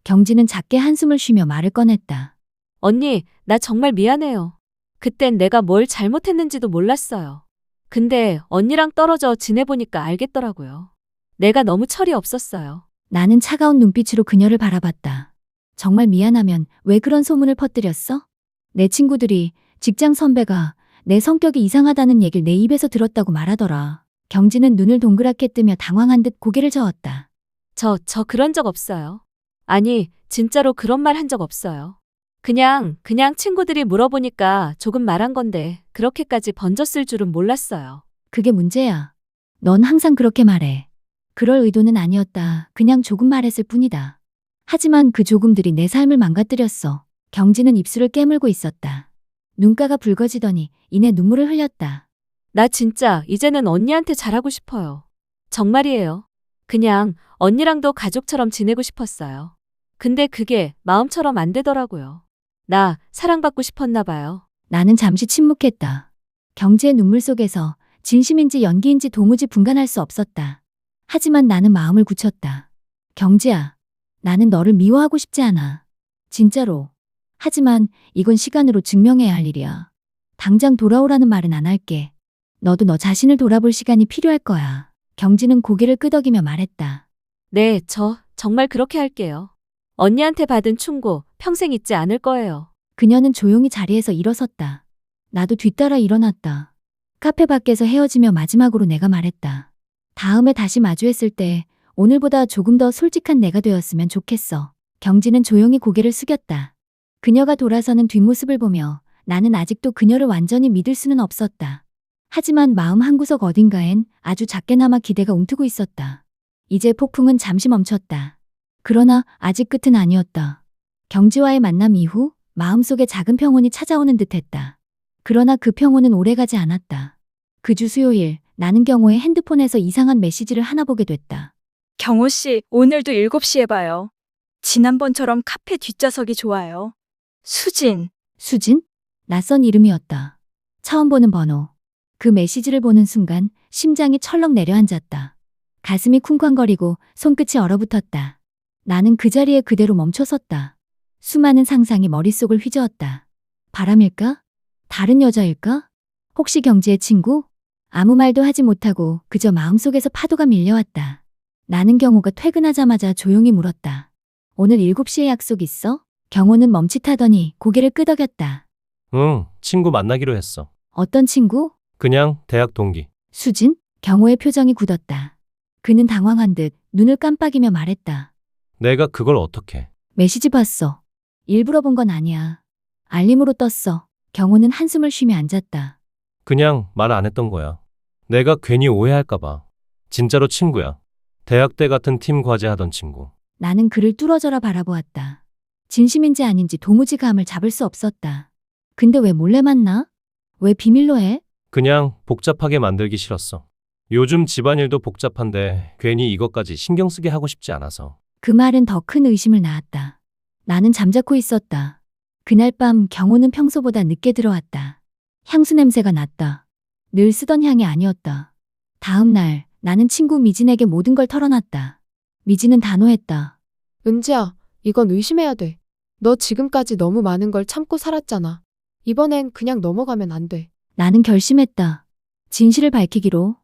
경지는 작게 한숨을 쉬며 말을 꺼냈다. 언니, 나 정말 미안해요. 그땐 내가 뭘 잘못했는지도 몰랐어요. 근데 언니랑 떨어져 지내보니까 알겠더라고요. 내가 너무 철이 없었어요. 나는 차가운 눈빛으로 그녀를 바라봤다. 정말 미안하면 왜 그런 소문을 퍼뜨렸어? 내 친구들이 직장 선배가 내 성격이 이상하다는 얘기를 내 입에서 들었다고 말하더라. 경지는 눈을 동그랗게 뜨며 당황한 듯 고개를 저었다. 저 그런 적 없어요. 아니, 진짜로 그런 말 한 적 없어요. 그냥 친구들이 물어보니까 조금 말한 건데 그렇게까지 번졌을 줄은 몰랐어요. 그게 문제야. 넌 항상 그렇게 말해. 그럴 의도는 아니었다. 그냥 조금 말했을 뿐이다. 하지만 그 조금들이 내 삶을 망가뜨렸어. 경지는 입술을 깨물고 있었다. 눈가가 붉어지더니 이내 눈물을 흘렸다. 나 진짜 이제는 언니한테 잘하고 싶어요. 정말이에요. 그냥 언니랑도 가족처럼 지내고 싶었어요. 근데 그게 마음처럼 안 되더라고요. 나 사랑받고 싶었나 봐요. 나는 잠시 침묵했다. 경지의 눈물 속에서 진심인지 연기인지 도무지 분간할 수 없었다. 하지만 나는 마음을 굳혔다. 경지야, 나는 너를 미워하고 싶지 않아. 진짜로. 하지만 이건 시간으로 증명해야 할 일이야. 당장 돌아오라는 말은 안 할게. 너도 너 자신을 돌아볼 시간이 필요할 거야. 경지는 고개를 끄덕이며 말했다. 네, 저 정말 그렇게 할게요. 언니한테 받은 충고 평생 잊지 않을 거예요. 그녀는 조용히 자리에서 일어섰다. 나도 뒤따라 일어났다. 카페 밖에서 헤어지며 마지막으로 내가 말했다. 다음에 다시 마주했을 때 오늘보다 조금 더 솔직한 내가 되었으면 좋겠어. 경지는 조용히 고개를 숙였다. 그녀가 돌아서는 뒷모습을 보며 나는 아직도 그녀를 완전히 믿을 수는 없었다. 하지만 마음 한구석 어딘가엔 아주 작게나마 기대가 움트고 있었다. 이제 폭풍은 잠시 멈췄다. 그러나 아직 끝은 아니었다. 경지와의 만남 이후 마음속에 작은 평온이 찾아오는 듯했다. 그러나 그 평온은 오래가지 않았다. 그 주 수요일 나는 경호의 핸드폰에서 이상한 메시지를 하나 보게 됐다. 경호 씨, 오늘도 7시에 봐요. 지난번처럼 카페 뒷좌석이 좋아요. 수진. 수진? 낯선 이름이었다. 처음 보는 번호. 그 메시지를 보는 순간 심장이 철렁 내려앉았다. 가슴이 쿵쾅거리고 손끝이 얼어붙었다. 나는 그 자리에 그대로 멈춰섰다. 수많은 상상이 머릿속을 휘저었다. 바람일까? 다른 여자일까? 혹시 경지의 친구? 아무 말도 하지 못하고 그저 마음속에서 파도가 밀려왔다. 나는 경호가 퇴근하자마자 조용히 물었다. 오늘 7시에 약속 있어? 경호는 멈칫하더니 고개를 끄덕였다. 응, 친구 만나기로 했어. 어떤 친구? 그냥 대학 동기. 수진? 경호의 표정이 굳었다. 그는 당황한 듯 눈을 깜빡이며 말했다. 내가 그걸 어떻게? 메시지 봤어. 일부러 본 건 아니야. 알림으로 떴어. 경호는 한숨을 쉬며 앉았다. 그냥 말 안 했던 거야. 내가 괜히 오해할까봐. 진짜로 친구야. 대학 때 같은 팀 과제 하던 친구. 나는 그를 뚫어져라 바라보았다. 진심인지 아닌지 도무지 감을 잡을 수 없었다. 근데 왜 몰래 만나? 왜 비밀로 해? 그냥 복잡하게 만들기 싫었어. 요즘 집안일도 복잡한데 괜히 이것까지 신경 쓰게 하고 싶지 않아서. 그 말은 더 큰 의심을 낳았다. 나는 잠자코 있었다. 그날 밤 경호는 평소보다 늦게 들어왔다. 향수 냄새가 났다. 늘 쓰던 향이 아니었다. 다음 날 나는 친구 미진에게 모든 걸 털어놨다. 미진은 단호했다. 은지야, 이건 의심해야 돼. 너 지금까지 너무 많은 걸 참고 살았잖아. 이번엔 그냥 넘어가면 안 돼. 나는 결심했다. 진실을 밝히기로.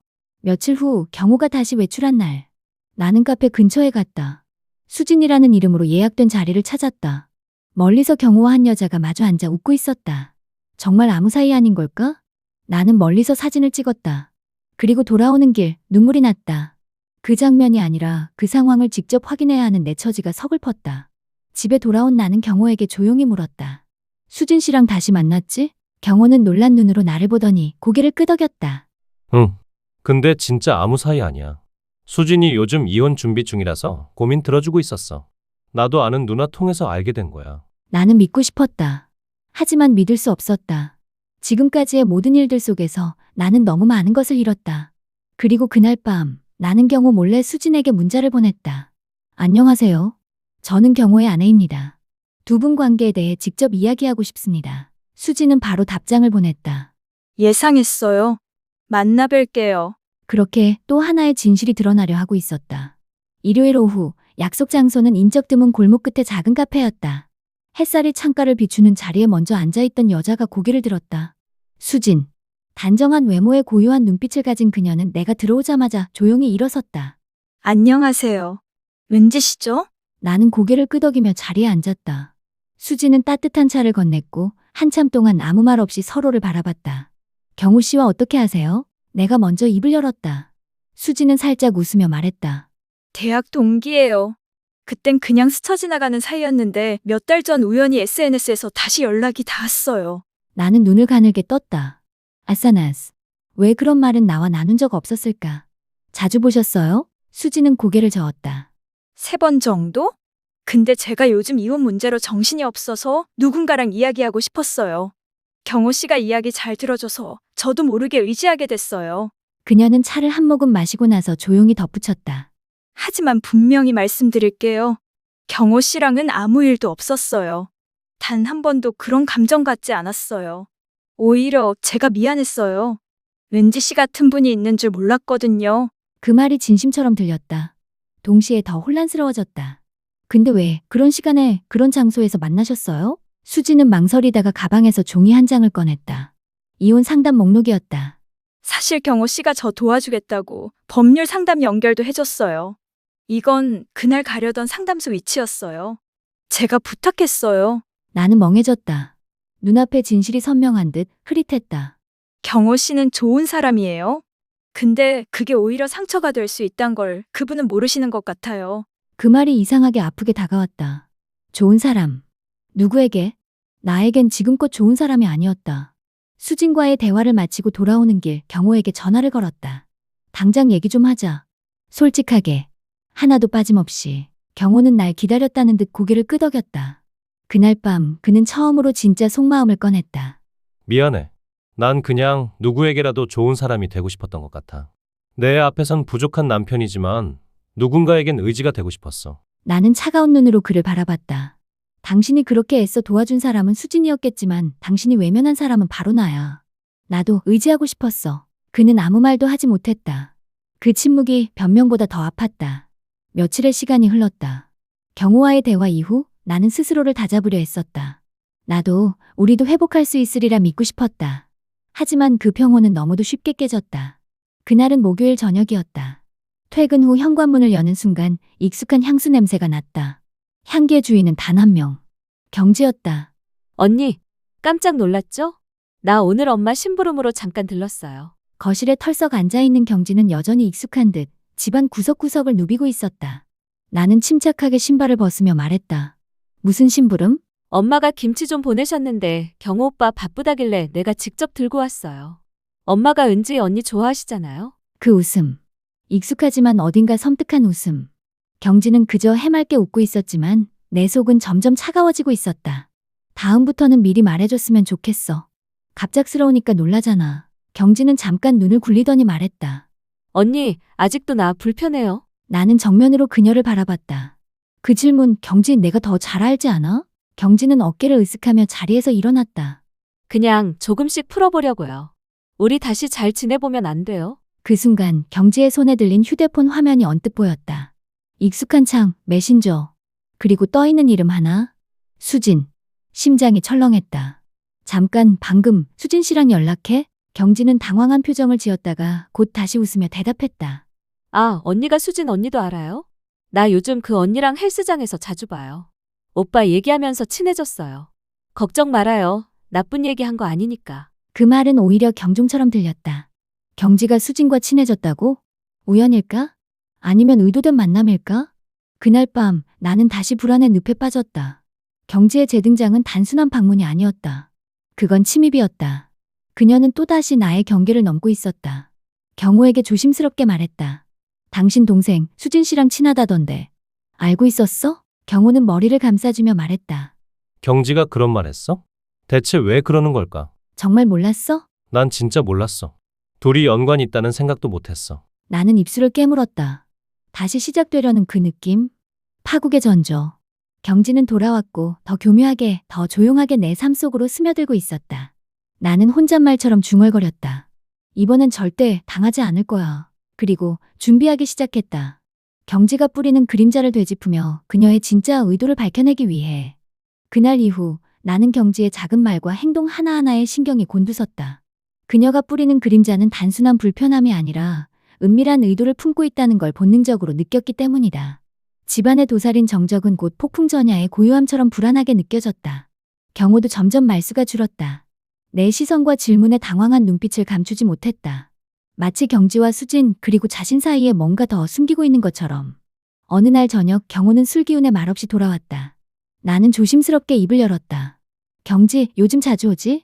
며칠 후 경호가 다시 외출한 날. 나는 카페 근처에 갔다. 수진이라는 이름으로 예약된 자리를 찾았다. 멀리서 경호와 한 여자가 마주 앉아 웃고 있었다. 정말 아무 사이 아닌 걸까? 나는 멀리서 사진을 찍었다. 그리고 돌아오는 길 눈물이 났다. 그 장면이 아니라 그 상황을 직접 확인해야 하는 내 처지가 서글펐다. 집에 돌아온 나는 경호에게 조용히 물었다. 수진 씨랑 다시 만났지? 경호는 놀란 눈으로 나를 보더니 고개를 끄덕였다. 응. 근데 진짜 아무 사이 아니야. 수진이 요즘 이혼 준비 중이라서 고민 들어주고 있었어. 나도 아는 누나 통해서 알게 된 거야. 나는 믿고 싶었다. 하지만 믿을 수 없었다. 지금까지의 모든 일들 속에서 나는 너무 많은 것을 잃었다. 그리고 그날 밤 나는 경호 몰래 수진에게 문자를 보냈다. 안녕하세요. 저는 경호의 아내입니다. 두 분 관계에 대해 직접 이야기하고 싶습니다. 수진은 바로 답장을 보냈다. 예상했어요. 만나 뵐게요. 그렇게 또 하나의 진실이 드러나려 하고 있었다. 일요일 오후 약속 장소는 인적 드문 골목 끝의 작은 카페였다. 햇살이 창가를 비추는 자리에 먼저 앉아있던 여자가 고개를 들었다. 수진. 단정한 외모에 고요한 눈빛을 가진 그녀는 내가 들어오자마자 조용히 일어섰다. 안녕하세요. 은지 씨죠? 나는 고개를 끄덕이며 자리에 앉았다. 수진은 따뜻한 차를 건넸고 한참 동안 아무 말 없이 서로를 바라봤다. 경호 씨와 어떻게 하세요? 내가 먼저 입을 열었다. 수진은 살짝 웃으며 말했다. 대학 동기예요. 그땐 그냥 스쳐 지나가는 사이였는데 몇 달 전 우연히 SNS에서 다시 연락이 닿았어요. 나는 눈을 가늘게 떴다. 아싸나스. 왜 그런 말은 나와 나눈 적 없었을까? 자주 보셨어요? 수진은 고개를 저었다. 3번 정도? 근데 제가 요즘 이혼 문제로 정신이 없어서 누군가랑 이야기하고 싶었어요. 경호 씨가 이야기 잘 들어줘서 저도 모르게 의지하게 됐어요. 그녀는 차를 한 모금 마시고 나서 조용히 덧붙였다. 하지만 분명히 말씀드릴게요. 경호 씨랑은 아무 일도 없었어요. 단 한 번도 그런 감정 갖지 않았어요. 오히려 제가 미안했어요. 은지 씨 같은 분이 있는 줄 몰랐거든요. 그 말이 진심처럼 들렸다. 동시에 더 혼란스러워졌다. 근데 왜 그런 시간에 그런 장소에서 만나셨어요? 수진은 망설이다가 가방에서 종이 한 장을 꺼냈다. 이혼 상담 목록이었다. 사실 경호 씨가 저 도와주겠다고 법률 상담 연결도 해줬어요. 이건 그날 가려던 상담소 위치였어요. 제가 부탁했어요. 나는 멍해졌다. 눈앞에 진실이 선명한 듯 흐릿했다. 경호 씨는 좋은 사람이에요. 근데 그게 오히려 상처가 될 수 있단 걸 그분은 모르시는 것 같아요. 그 말이 이상하게 아프게 다가왔다. 좋은 사람. 누구에게? 나에겐 지금껏 좋은 사람이 아니었다. 수진과의 대화를 마치고 돌아오는 길 경호에게 전화를 걸었다. 당장 얘기 좀 하자. 솔직하게. 하나도 빠짐없이. 경호는 날 기다렸다는 듯 고개를 끄덕였다. 그날 밤 그는 처음으로 진짜 속마음을 꺼냈다. 미안해. 난 그냥 누구에게라도 좋은 사람이 되고 싶었던 것 같아. 내 앞에선 부족한 남편이지만 누군가에겐 의지가 되고 싶었어. 나는 차가운 눈으로 그를 바라봤다. 당신이 그렇게 애써 도와준 사람은 수진이었겠지만 당신이 외면한 사람은 바로 나야. 나도 의지하고 싶었어. 그는 아무 말도 하지 못했다. 그 침묵이 변명보다 더 아팠다. 며칠의 시간이 흘렀다. 경호와의 대화 이후 나는 스스로를 다잡으려 했었다. 나도 우리도 회복할 수 있으리라 믿고 싶었다. 하지만 그 평온은 너무도 쉽게 깨졌다. 그날은 목요일 저녁이었다. 퇴근 후 현관문을 여는 순간 익숙한 향수 냄새가 났다. 향기의 주인은 단 한 명. 경지였다. 언니, 깜짝 놀랐죠? 나 오늘 엄마 심부름으로 잠깐 들렀어요. 거실에 털썩 앉아있는 경지는 여전히 익숙한 듯 집안 구석구석을 누비고 있었다. 나는 침착하게 신발을 벗으며 말했다. 무슨 심부름? 엄마가 김치 좀 보내셨는데 경호 오빠 바쁘다길래 내가 직접 들고 왔어요. 엄마가 은지 언니 좋아하시잖아요. 그 웃음. 익숙하지만 어딘가 섬뜩한 웃음. 경지는 그저 해맑게 웃고 있었지만 내 속은 점점 차가워지고 있었다. 다음부터는 미리 말해줬으면 좋겠어. 갑작스러우니까 놀라잖아. 경지는 잠깐 눈을 굴리더니 말했다. 언니, 아직도 나 불편해요? 나는 정면으로 그녀를 바라봤다. 그 질문 경지 내가 더 잘 알지 않아? 경지는 어깨를 으쓱하며 자리에서 일어났다. 그냥 조금씩 풀어보려고요. 우리 다시 잘 지내보면 안 돼요? 그 순간 경지의 손에 들린 휴대폰 화면이 언뜻 보였다. 익숙한 창, 메신저. 그리고 떠있는 이름 하나. 수진. 심장이 철렁했다. 잠깐 방금 수진 씨랑 연락해? 경지는 당황한 표정을 지었다가 곧 다시 웃으며 대답했다. 아, 언니가 수진 언니도 알아요? 나 요즘 그 언니랑 헬스장에서 자주 봐요. 오빠 얘기하면서 친해졌어요. 걱정 말아요. 나쁜 얘기한 거 아니니까. 그 말은 오히려 경종처럼 들렸다. 경지가 수진과 친해졌다고? 우연일까? 아니면 의도된 만남일까? 그날 밤 나는 다시 불안의 늪에 빠졌다. 경지의 재등장은 단순한 방문이 아니었다. 그건 침입이었다. 그녀는 또다시 나의 경계를 넘고 있었다. 경호에게 조심스럽게 말했다. 당신 동생 수진 씨랑 친하다던데. 알고 있었어? 경호는 머리를 감싸주며 말했다. 경지가 그런 말 했어? 대체 왜 그러는 걸까? 정말 몰랐어? 난 진짜 몰랐어. 둘이 연관이 있다는 생각도 못했어. 나는 입술을 깨물었다. 다시 시작되려는 그 느낌? 파국의 전조. 경지는 돌아왔고 더 교묘하게, 더 조용하게 내 삶 속으로 스며들고 있었다. 나는 혼잣말처럼 중얼거렸다. 이번엔 절대 당하지 않을 거야. 그리고 준비하기 시작했다. 경지가 뿌리는 그림자를 되짚으며 그녀의 진짜 의도를 밝혀내기 위해. 그날 이후 나는 경지의 작은 말과 행동 하나하나에 신경이 곤두섰다. 그녀가 뿌리는 그림자는 단순한 불편함이 아니라 은밀한 의도를 품고 있다는 걸 본능적으로 느꼈기 때문이다. 집안의 도살인 정적은 곧 폭풍전야의 고요함처럼 불안하게 느껴졌다. 경호도 점점 말수가 줄었다. 내 시선과 질문에 당황한 눈빛을 감추지 못했다. 마치 경지와 수진 그리고 자신 사이에 뭔가 더 숨기고 있는 것처럼. 어느 날 저녁 경호는 술기운에 말없이 돌아왔다. 나는 조심스럽게 입을 열었다. 경지, 요즘 자주 오지?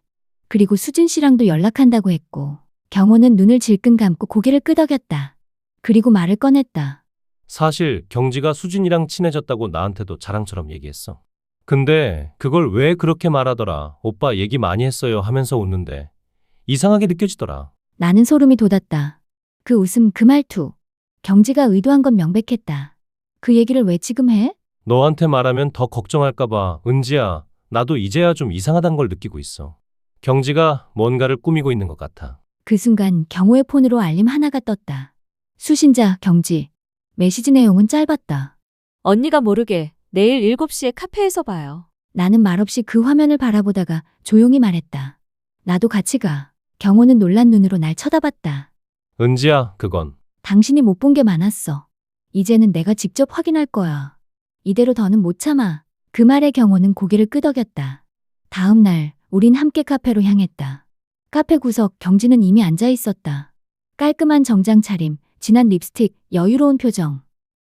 그리고 수진 씨랑도 연락한다고 했고. 경호는 눈을 질끈 감고 고개를 끄덕였다. 그리고 말을 꺼냈다. 사실 경지가 수진이랑 친해졌다고 나한테도 자랑처럼 얘기했어. 근데 그걸 왜 그렇게 말하더라. 오빠 얘기 많이 했어요 하면서 웃는데 이상하게 느껴지더라. 나는 소름이 돋았다. 그 웃음, 그 말투. 경지가 의도한 건 명백했다. 그 얘기를 왜 지금 해? 너한테 말하면 더 걱정할까봐. 은지야, 나도 이제야 좀 이상하단 걸 느끼고 있어. 경지가 뭔가를 꾸미고 있는 것 같아. 그 순간 경호의 폰으로 알림 하나가 떴다. 수신자 경지. 메시지 내용은 짧았다. 언니가 모르게 내일 7시에 카페에서 봐요. 나는 말없이 그 화면을 바라보다가 조용히 말했다. 나도 같이 가. 경호는 놀란 눈으로 날 쳐다봤다. 은지야, 그건. 당신이 못 본 게 많았어. 이제는 내가 직접 확인할 거야. 이대로 더는 못 참아. 그 말에 경호는 고개를 끄덕였다. 다음 날 우린 함께 카페로 향했다. 카페 구석 경지는 이미 앉아 있었다. 깔끔한 정장 차림, 진한 립스틱, 여유로운 표정.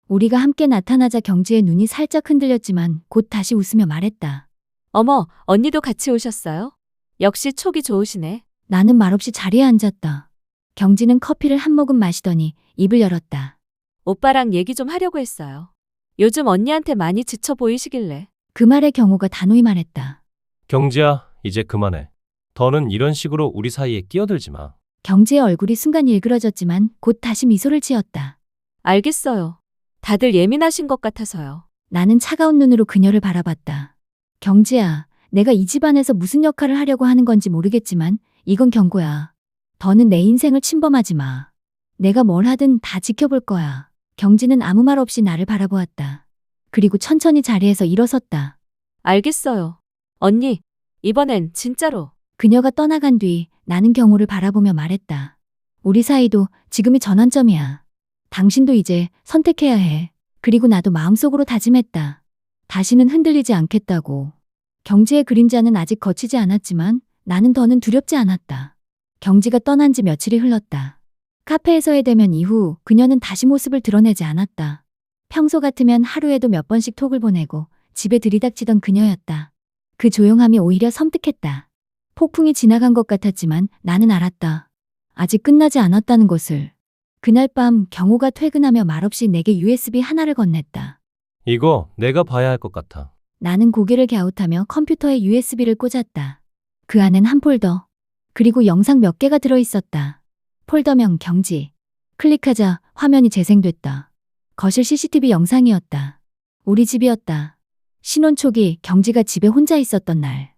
우리가 함께 나타나자 경지의 눈이 살짝 흔들렸지만 곧 다시 웃으며 말했다. 어머, 언니도 같이 오셨어요? 역시 촉이 좋으시네. 나는 말없이 자리에 앉았다. 경지는 커피를 한 모금 마시더니 입을 열었다. 오빠랑 얘기 좀 하려고 했어요. 요즘 언니한테 많이 지쳐 보이시길래. 그 말에 경호가 단호히 말했다. 경지야, 이제 그만해. 더는 이런 식으로 우리 사이에 끼어들지 마. 경지의 얼굴이 순간 일그러졌지만 곧 다시 미소를 지었다. 알겠어요. 다들 예민하신 것 같아서요. 나는 차가운 눈으로 그녀를 바라봤다. 경지야, 내가 이 집안에서 무슨 역할을 하려고 하는 건지 모르겠지만 이건 경고야. 더는 내 인생을 침범하지 마. 내가 뭘 하든 다 지켜볼 거야. 경지는 아무 말 없이 나를 바라보았다. 그리고 천천히 자리에서 일어섰다. 알겠어요. 언니, 이번엔 진짜로. 그녀가 떠나간 뒤 나는 경호를 바라보며 말했다. 우리 사이도 지금이 전환점이야. 당신도 이제 선택해야 해. 그리고 나도 마음속으로 다짐했다. 다시는 흔들리지 않겠다고. 경지의 그림자는 아직 거치지 않았지만 나는 더는 두렵지 않았다. 경지가 떠난 지 며칠이 흘렀다. 카페에서의 대면 이후 그녀는 다시 모습을 드러내지 않았다. 평소 같으면 하루에도 몇 번씩 톡을 보내고 집에 들이닥치던 그녀였다. 그 조용함이 오히려 섬뜩했다. 폭풍이 지나간 것 같았지만 나는 알았다. 아직 끝나지 않았다는 것을. 그날 밤 경호가 퇴근하며 말없이 내게 USB 하나를 건넸다. 이거 내가 봐야 할 것 같아. 나는 고개를 갸웃하며 컴퓨터에 USB를 꽂았다. 그 안엔 한 폴더, 그리고 영상 몇 개가 들어있었다. 폴더명 경지. 클릭하자 화면이 재생됐다. 거실 CCTV 영상이었다. 우리 집이었다. 신혼 초기 경지가 집에 혼자 있었던 날.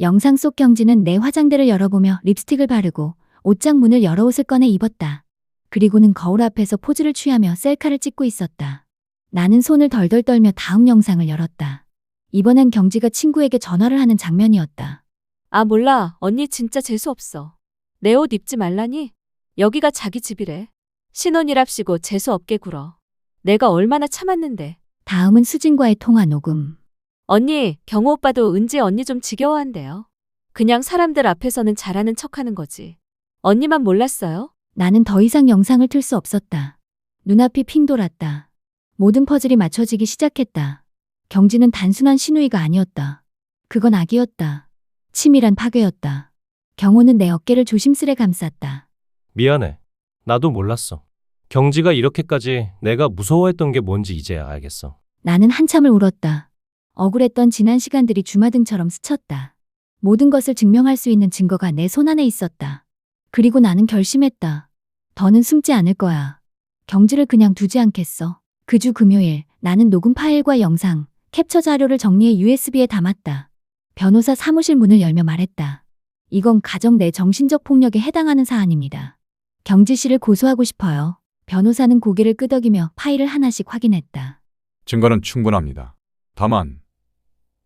영상 속 경지는 내 화장대를 열어보며 립스틱을 바르고 옷장 문을 열어 옷을 꺼내 입었다. 그리고는 거울 앞에서 포즈를 취하며 셀카를 찍고 있었다. 나는 손을 덜덜 떨며 다음 영상을 열었다. 이번엔 경지가 친구에게 전화를 하는 장면이었다. 아, 몰라. 언니 진짜 재수없어. 내 옷 입지 말라니? 여기가 자기 집이래. 신혼이랍시고 재수없게 굴어. 내가 얼마나 참았는데. 다음은 수진과의 통화 녹음. 언니, 경호 오빠도 은지 언니 좀 지겨워한대요. 그냥 사람들 앞에서는 잘하는 척하는 거지. 언니만 몰랐어요? 나는 더 이상 영상을 틀 수 없었다. 눈앞이 핑 돌았다. 모든 퍼즐이 맞춰지기 시작했다. 경지는 단순한 신우이가 아니었다. 그건 악이었다. 치밀한 파괴였다. 경호는 내 어깨를 조심스레 감쌌다. 미안해. 나도 몰랐어. 경지가 이렇게까지 내가 무서워했던 게 뭔지 이제야 알겠어. 나는 한참을 울었다. 억울했던 지난 시간들이 주마등처럼 스쳤다. 모든 것을 증명할 수 있는 증거가 내 손안에 있었다. 그리고 나는 결심했다. 더는 숨지 않을 거야. 경지를 그냥 두지 않겠어. 그 주 금요일 나는 녹음 파일과 영상, 캡처 자료를 정리해 USB에 담았다. 변호사 사무실 문을 열며 말했다. 이건 가정 내 정신적 폭력에 해당하는 사안입니다. 경지 씨를 고소하고 싶어요. 변호사는 고개를 끄덕이며 파일을 하나씩 확인했다. 증거는 충분합니다. 다만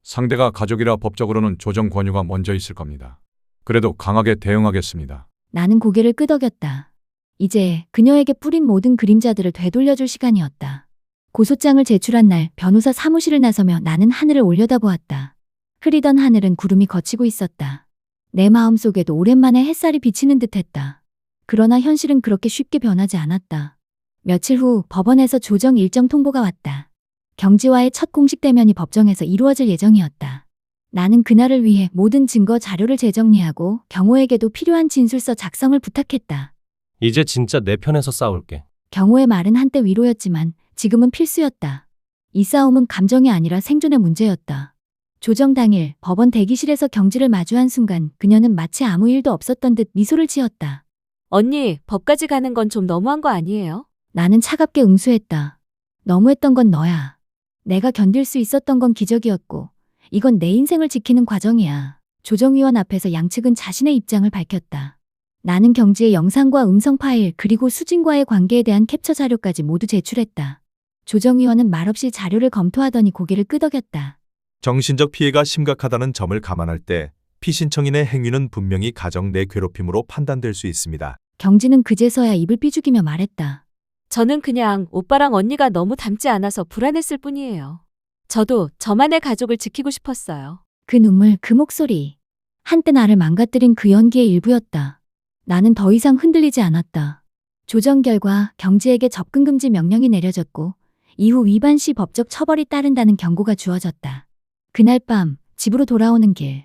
상대가 가족이라 법적으로는 조정 권유가 먼저 있을 겁니다. 그래도 강하게 대응하겠습니다. 나는 고개를 끄덕였다. 이제 그녀에게 뿌린 모든 그림자들을 되돌려줄 시간이었다. 고소장을 제출한 날 변호사 사무실을 나서며 나는 하늘을 올려다보았다. 흐리던 하늘은 구름이 걷히고 있었다. 내 마음속에도 오랜만에 햇살이 비치는 듯했다. 그러나 현실은 그렇게 쉽게 변하지 않았다. 며칠 후 법원에서 조정 일정 통보가 왔다. 경지와의 첫 공식 대면이 법정에서 이루어질 예정이었다. 나는 그날을 위해 모든 증거 자료를 재정리하고 경호에게도 필요한 진술서 작성을 부탁했다. 이제 진짜 내 편에서 싸울게. 경호의 말은 한때 위로였지만 지금은 필수였다. 이 싸움은 감정이 아니라 생존의 문제였다. 조정 당일 법원 대기실에서 경지를 마주한 순간 그녀는 마치 아무 일도 없었던 듯 미소를 지었다. 언니, 법까지 가는 건 좀 너무한 거 아니에요? 나는 차갑게 응수했다. 너무했던 건 너야. 내가 견딜 수 있었던 건 기적이었고 이건 내 인생을 지키는 과정이야. 조정위원 앞에서 양측은 자신의 입장을 밝혔다. 나는 경지의 영상과 음성 파일 그리고 수진과의 관계에 대한 캡처 자료까지 모두 제출했다. 조정위원은 말없이 자료를 검토하더니 고개를 끄덕였다. 정신적 피해가 심각하다는 점을 감안할 때 피신청인의 행위는 분명히 가정 내 괴롭힘으로 판단될 수 있습니다. 경지는 그제서야 입을 삐죽이며 말했다. 저는 그냥 오빠랑 언니가 너무 닮지 않아서 불안했을 뿐이에요. 저도 저만의 가족을 지키고 싶었어요. 그 눈물, 그 목소리. 한때 나를 망가뜨린 그 연기의 일부였다. 나는 더 이상 흔들리지 않았다. 조정 결과 경지에게 접근 금지 명령이 내려졌고 이후 위반 시 법적 처벌이 따른다는 경고가 주어졌다. 그날 밤 집으로 돌아오는 길.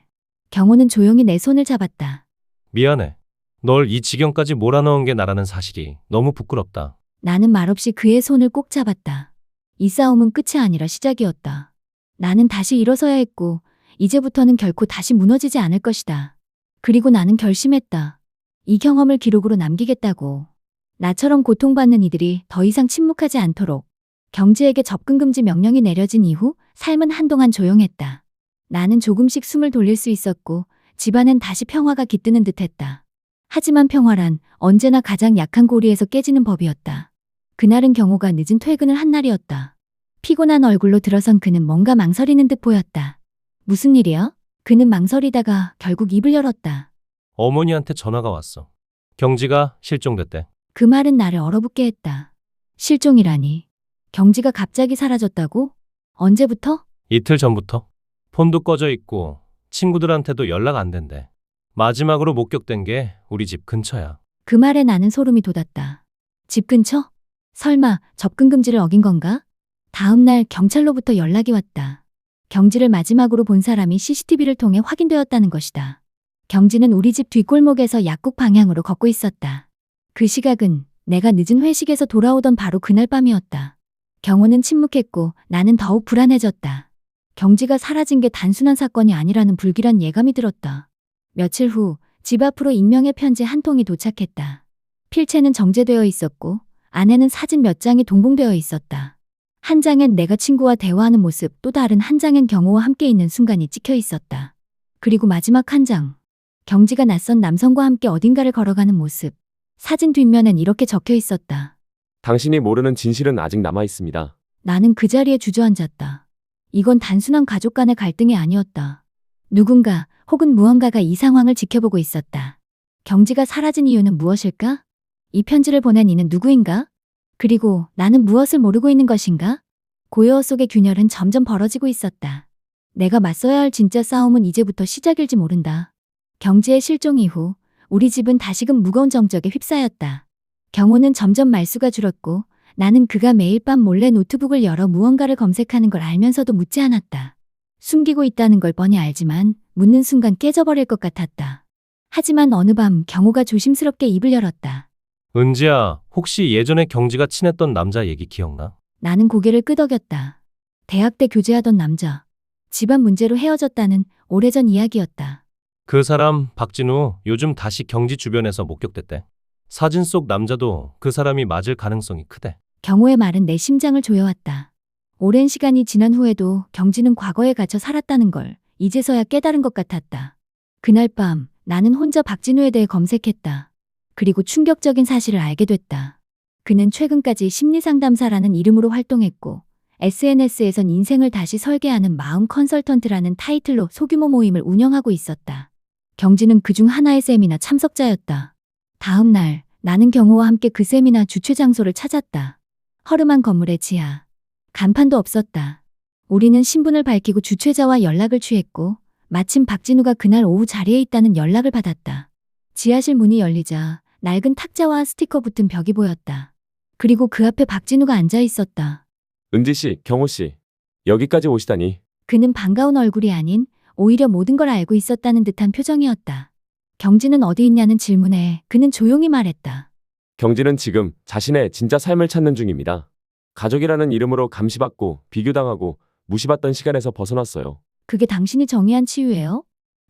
경호는 조용히 내 손을 잡았다. 미안해. 널 이 지경까지 몰아넣은 게 나라는 사실이 너무 부끄럽다. 나는 말없이 그의 손을 꼭 잡았다. 이 싸움은 끝이 아니라 시작이었다. 나는 다시 일어서야 했고 이제부터는 결코 다시 무너지지 않을 것이다. 그리고 나는 결심했다. 이 경험을 기록으로 남기겠다고. 나처럼 고통받는 이들이 더 이상 침묵하지 않도록. 경지에게 접근 금지 명령이 내려진 이후 삶은 한동안 조용했다. 나는 조금씩 숨을 돌릴 수 있었고 집안엔 다시 평화가 깃드는 듯했다. 하지만 평화란 언제나 가장 약한 고리에서 깨지는 법이었다. 그날은 경호가 늦은 퇴근을 한 날이었다. 피곤한 얼굴로 들어선 그는 뭔가 망설이는 듯 보였다. 무슨 일이야? 그는 망설이다가 결국 입을 열었다. 어머니한테 전화가 왔어. 경지가 실종됐대. 그 말은 나를 얼어붙게 했다. 실종이라니. 경지가 갑자기 사라졌다고? 언제부터? 이틀 전부터. 폰도 꺼져 있고 친구들한테도 연락 안 된대. 마지막으로 목격된 게 우리 집 근처야. 그 말에 나는 소름이 돋았다. 집 근처? 설마 접근 금지를 어긴 건가? 다음 날 경찰로부터 연락이 왔다. 경지를 마지막으로 본 사람이 CCTV를 통해 확인되었다는 것이다. 경지는 우리 집 뒷골목에서 약국 방향으로 걷고 있었다. 그 시각은 내가 늦은 회식에서 돌아오던 바로 그날 밤이었다. 경호는 침묵했고 나는 더욱 불안해졌다. 경지가 사라진 게 단순한 사건이 아니라는 불길한 예감이 들었다. 며칠 후 집 앞으로 익명의 편지 한 통이 도착했다. 필체는 정제되어 있었고 안에는 사진 몇 장이 동봉되어 있었다. 한 장엔 내가 친구와 대화하는 모습, 또 다른 한 장엔 경호와 함께 있는 순간이 찍혀 있었다. 그리고 마지막 한 장. 경지가 낯선 남성과 함께 어딘가를 걸어가는 모습. 사진 뒷면엔 이렇게 적혀 있었다. 당신이 모르는 진실은 아직 남아 있습니다. 나는 그 자리에 주저앉았다. 이건 단순한 가족 간의 갈등이 아니었다. 누군가 혹은 무언가가 이 상황을 지켜보고 있었다. 경지가 사라진 이유는 무엇일까? 이 편지를 보낸 이는 누구인가? 그리고 나는 무엇을 모르고 있는 것인가? 고요 속의 균열은 점점 벌어지고 있었다. 내가 맞서야 할 진짜 싸움은 이제부터 시작일지 모른다. 경지의 실종 이후 우리 집은 다시금 무거운 정적에 휩싸였다. 경호는 점점 말수가 줄었고 나는 그가 매일 밤 몰래 노트북을 열어 무언가를 검색하는 걸 알면서도 묻지 않았다. 숨기고 있다는 걸 뻔히 알지만 묻는 순간 깨져버릴 것 같았다. 하지만 어느 밤 경호가 조심스럽게 입을 열었다. 은지야, 혹시 예전에 경지가 친했던 남자 얘기 기억나? 나는 고개를 끄덕였다. 대학 때 교제하던 남자. 집안 문제로 헤어졌다는 오래전 이야기였다. 그 사람 박진우 요즘 다시 경지 주변에서 목격됐대. 사진 속 남자도 그 사람이 맞을 가능성이 크대. 경호의 말은 내 심장을 조여왔다. 오랜 시간이 지난 후에도 경지는 과거에 갇혀 살았다는 걸 이제서야 깨달은 것 같았다. 그날 밤 나는 혼자 박진우에 대해 검색했다. 그리고 충격적인 사실을 알게 됐다. 그는 최근까지 심리상담사라는 이름으로 활동했고 SNS에선 인생을 다시 설계하는 마음 컨설턴트라는 타이틀로 소규모 모임을 운영하고 있었다. 경지는 그중 하나의 세미나 참석자였다. 다음 날 나는 경호와 함께 그 세미나 주최 장소를 찾았다. 허름한 건물의 지하. 간판도 없었다. 우리는 신분을 밝히고 주최자와 연락을 취했고 마침 박진우가 그날 오후 자리에 있다는 연락을 받았다. 지하실 문이 열리자 낡은 탁자와 스티커 붙은 벽이 보였다. 그리고 그 앞에 박진우가 앉아 있었다. 은지 씨, 경호 씨. 여기까지 오시다니. 그는 반가운 얼굴이 아닌 오히려 모든 걸 알고 있었다는 듯한 표정이었다. 경지는 어디 있냐는 질문에 그는 조용히 말했다. 경지는 지금 자신의 진짜 삶을 찾는 중입니다. 가족이라는 이름으로 감시받고 비교당하고 무시받던 시간에서 벗어났어요. 그게 당신이 정의한 치유예요?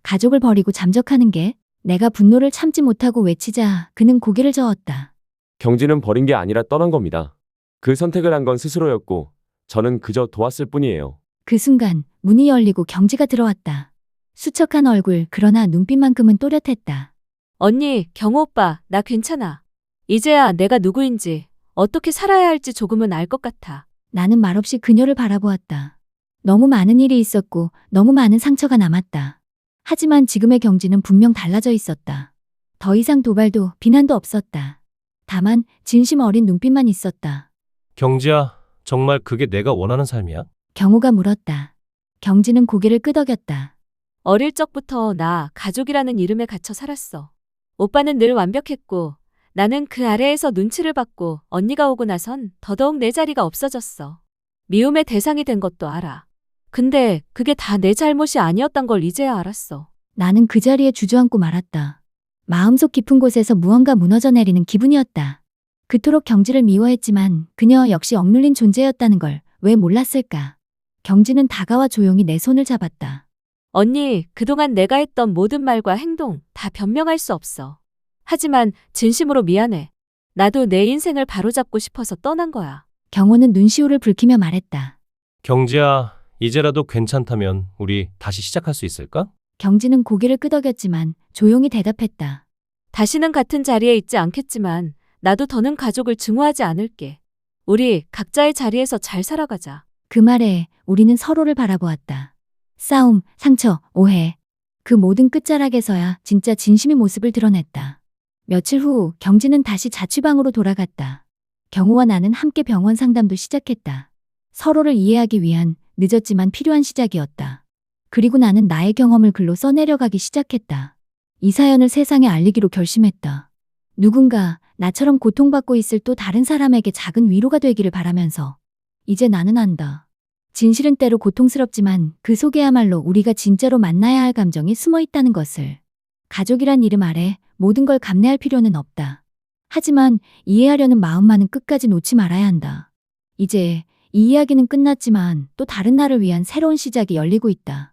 가족을 버리고 잠적하는 게? 내가 분노를 참지 못하고 외치자 그는 고개를 저었다. 경지는 버린 게 아니라 떠난 겁니다. 그 선택을 한 건 스스로였고 저는 그저 도왔을 뿐이에요. 그 순간 문이 열리고 경지가 들어왔다. 수척한 얼굴, 그러나 눈빛만큼은 또렷했다. 언니, 경호 오빠, 나 괜찮아. 이제야 내가 누구인지, 어떻게 살아야 할지 조금은 알 것 같아. 나는 말없이 그녀를 바라보았다. 너무 많은 일이 있었고 너무 많은 상처가 남았다. 하지만 지금의 경지는 분명 달라져 있었다. 더 이상 도발도 비난도 없었다. 다만 진심 어린 눈빛만 있었다. 경지야, 정말 그게 내가 원하는 삶이야? 경호가 물었다. 경지는 고개를 끄덕였다. 어릴 적부터 나 가족이라는 이름에 갇혀 살았어. 오빠는 늘 완벽했고 나는 그 아래에서 눈치를 받고 언니가 오고 나선 더더욱 내 자리가 없어졌어. 미움의 대상이 된 것도 알아. 근데 그게 다 내 잘못이 아니었단 걸 이제야 알았어. 나는 그 자리에 주저앉고 말았다. 마음속 깊은 곳에서 무언가 무너져 내리는 기분이었다. 그토록 경지를 미워했지만 그녀 역시 억눌린 존재였다는 걸 왜 몰랐을까? 경지는 다가와 조용히 내 손을 잡았다. 언니, 그동안 내가 했던 모든 말과 행동 다 변명할 수 없어. 하지만 진심으로 미안해. 나도 내 인생을 바로잡고 싶어서 떠난 거야. 경호는 눈시울을 붉히며 말했다. 경지야, 이제라도 괜찮다면 우리 다시 시작할 수 있을까? 경지는 고개를 끄덕였지만 조용히 대답했다. 다시는 같은 자리에 있지 않겠지만 나도 더는 가족을 증오하지 않을게. 우리 각자의 자리에서 잘 살아가자. 그 말에 우리는 서로를 바라보았다. 싸움, 상처, 오해. 그 모든 끝자락에서야 진짜 진심의 모습을 드러냈다. 며칠 후 경지는 다시 자취방으로 돌아갔다. 경호와 나는 함께 병원 상담도 시작했다. 서로를 이해하기 위한 늦었지만 필요한 시작이었다. 그리고 나는 나의 경험을 글로 써내려가기 시작했다. 이 사연을 세상에 알리기로 결심했다. 누군가 나처럼 고통받고 있을 또 다른 사람에게 작은 위로가 되기를 바라면서 이제 나는 안다. 진실은 때로 고통스럽지만 그 속에야말로 우리가 진짜로 만나야 할 감정이 숨어 있다는 것을. 가족이란 이름 아래 모든 걸 감내할 필요는 없다. 하지만 이해하려는 마음만은 끝까지 놓지 말아야 한다. 이제 이 이야기는 끝났지만 또 다른 나를 위한 새로운 시작이 열리고 있다.